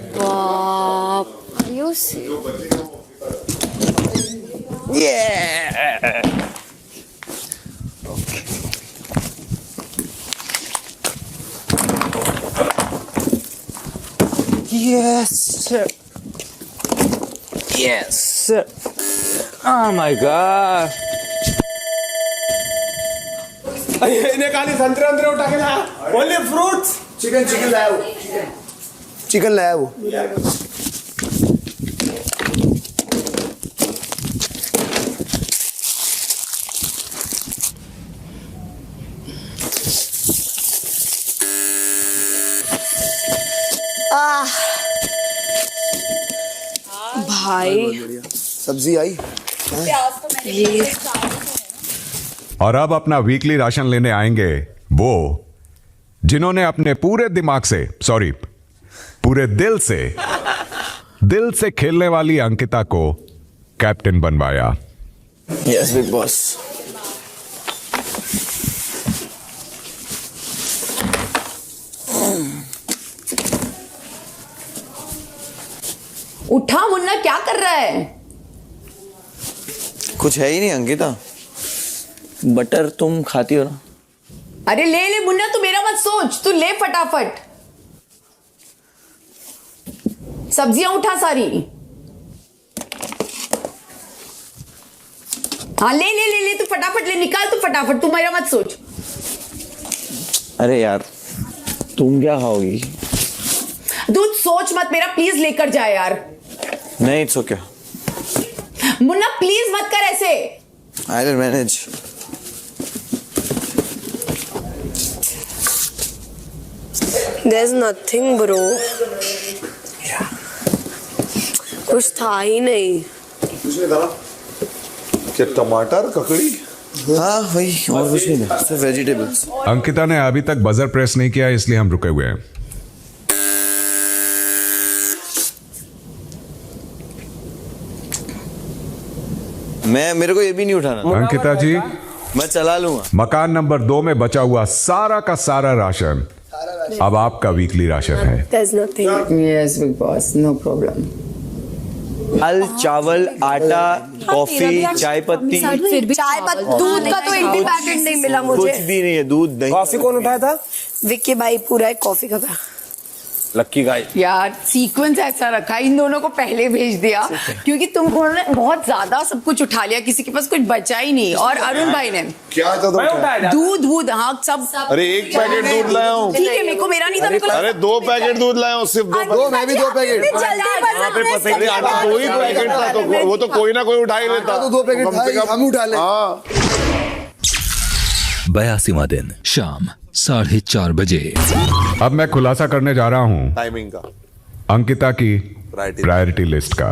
Yes. Yes. Oh my God. इन्हें खाली संतरे अंतरे उठा के लाया, ओनली फ्रूट्स। चिकन लाया वो, चिकन लाया वो। भाई सब्जी आई। और अब अपना वीकली राशन लेने आएंगे वो जिन्होंने अपने पूरे दिमाग से, सॉरी पूरे दिल से खेलने वाली अंकिता को कैप्टन बनवाया। Yes, big boss. उठा मुन्ना, क्या कर रहा है? कुछ है ही नहीं अंकिता, बटर तुम खाती हो ना। अरे ले ले मुन्ना, तू मेरा मत सोच, तू ले फटाफट। सब्जियां उठा सारी। हाँ ले ले ले ले, तू फटाफट ले, निकाल तू फटाफट, तू मेरा मत सोच। अरे यार तुम क्या खाओगी? तू सोच मत, मेरा प्लीज लेकर जा यार। नहीं, इट्स ओके। मुन्ना प्लीज मत कर ऐसे। I will manage. There's nothing bro, कुछ था ही नहीं। कुछ नहीं था ना? क्या टमाटर ककड़ी? हाँ वही, और कुछ नहीं था, सिर्फ वेजिटेबल्स। अंकिता ने अभी तक बजर प्रेस नहीं किया, इसलिए हम रुके हुए हैं। मेरे को ये भी नहीं उठाना। अंकिता जी, मैं चला लूंगा। मकान नंबर 2 में बचा हुआ सारा का सारा राशन अब आपका वीकली राशन है। There's nothing. Yes, big boss, no problem. दाल, चावल, आटा, कॉफी, चाय पत्ती, फिर भी चाय पत्ती, दूध का तो एक भी पैकेट नहीं मिला कुछ मुझे। भी नहीं है, दूध नहीं। कॉफी कौन उठाया था? विक्की भाई पूरा एक कॉफी का। लक्की गाय। यार सीक्वेंस ऐसा रखा, इन दोनों को पहले भेज दिया क्योंकि तुमने बहुत ज्यादा सब कुछ उठा लिया, किसी के पास कुछ बचा ही नहीं। और अरुण भाई ने क्या था दूध हाँ सब। अरे एक पैकेट दूध लाया हूँ। ठीक है, मेरे को मेरा नहीं था, मेरे को अरे 2 पैकेट दूध लाया हूँ, सिर्फ 2। मैं भी 2 पैकेट। अरे आटा 2 ही पैकेट था, तो वो तो कोई ना कोई उठा ही लेता। तो 2 पैकेट था, हम उठा ले। हाँ 82वां दिन शाम 4:30 बजे। अब मैं खुलासा करने जा रहा हूं टाइमिंग का, अंकिता की प्रायोरिटी लिस्ट का,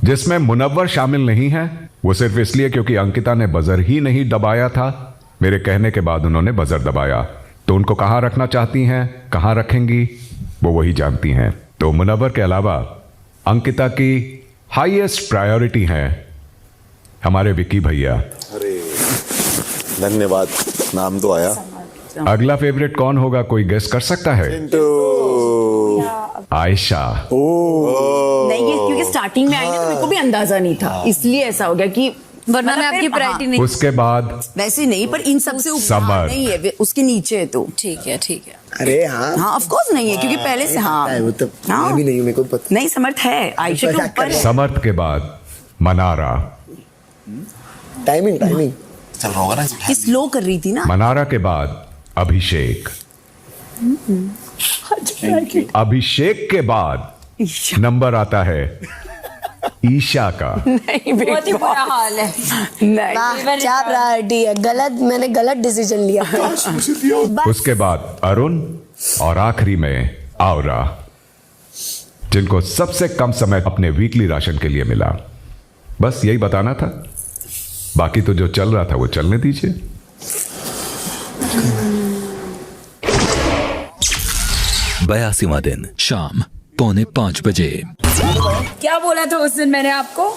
जिसमें मुनव्वर शामिल नहीं है। वो सिर्फ इसलिए क्योंकि अंकिता ने बजर ही नहीं दबाया था। मेरे कहने के बाद उन्होंने बजर दबाया, तो उनको कहां रखना चाहती हैं, कहां रखेंगी, वो वही जानती हैं। तो मुनव्वर के अलावा अंकिता की हाईएस्ट प्रायोरिटी है हमारे विक्की भैया। अरे धन्यवाद, नाम तो आया। अगला फेवरेट कौन होगा, कोई गेस कर सकता है? आयशा। नहीं, ये क्योंकि स्टार्टिंग में आई ना, तो मेरे को भी अंदाजा नहीं था, इसलिए ऐसा हो गया कि वरना मैं आपकी प्रायोरिटी नहीं। उसके बाद वैसे नहीं, पर इन सबसे ऊपर समर नहीं है, उसके नीचे है। तो ठीक है अरे हाँ ऑफ कोर्स नहीं है, क्योंकि पहले से वो तो मैं भी नहीं, मेरे को पता नहीं। समर्थ है, आयशा के ऊपर है। समर्थ के बाद मनारा। टाइमिंग चल रहा होगा ना, ये स्लो कर रही थी ना। मनारा के बाद अभिषेक। अभिषेक के बाद नंबर आता है ईशा का। नहीं, बहुत ही बुरा हाल है। नहीं, क्या प्रायोरिटी है? मैंने गलत डिसीजन लिया। उसके बाद अरुण और आखिरी में औरा, जिनको सबसे कम समय अपने वीकली राशन के लिए मिला। बस यही बताना था, बाकी तो जो चल रहा था वो चलने दीजिए। 82वां दिन शाम 4:45 बजे। क्या बोला था उस दिन मैंने आपको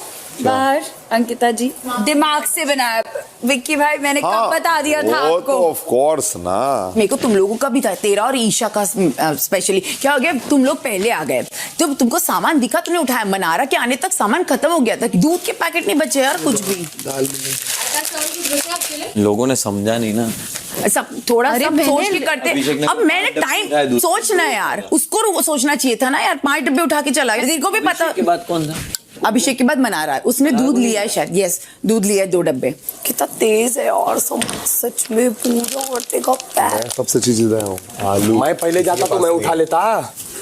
बाहर? अंकिता जी दिमाग से बनाया विक्की भाई, मैंने कब बता दिया था वो आपको? तो ऑफ कोर्स ना। मेरे को तुम लोगों का भी था, तेरा और ईशा का स्पेशली। क्या हो गया, तुम लोग पहले आ गए, तो तुमको सामान दिखा, तुमने उठाया, मनारा के आने तक सामान खत्म हो गया था, दूध के पैकेट नहीं बचे यार कुछ भी। लोगों ने समझा नहीं ना। सब थोड़ा सा सोच के करते। अब मैंने टाइम सोचना है यार, उसको सोचना चाहिए था ना यार, 5 डब्बे उठा के चला गया। को भी पता के बाद कौन था? अभिषेक के बाद मना रहा है, उसने दूध लिया है शायद, यस दूध लिया है 2 डब्बे। कितना तेज है और सच में पूरा औरते का पैर। सबसे चीज आलू मैं पहले जाता तो मैं उठा लेता।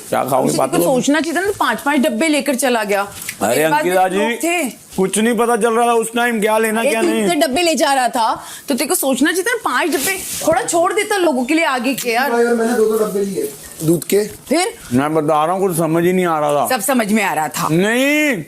क्या खाऊंगी बात तो सोचना चाहिए था ना, 5-5 डब्बे लेकर चला गया। अरे अंकिता जी कुछ नहीं पता चल रहा था उस टाइम, क्या लेना क्या नहीं। इतने डब्बे ले जा रहा था तो तेरे को सोचना चाहिए था 5 डब्बे, थोड़ा छोड़ देता लोगों के लिए आगे के यार। मैंने 2 डब्बे लिए दूध के। फिर मैं बता रहा हूँ कुछ समझ ही नहीं आ रहा था। सब समझ में आ रहा था। नहीं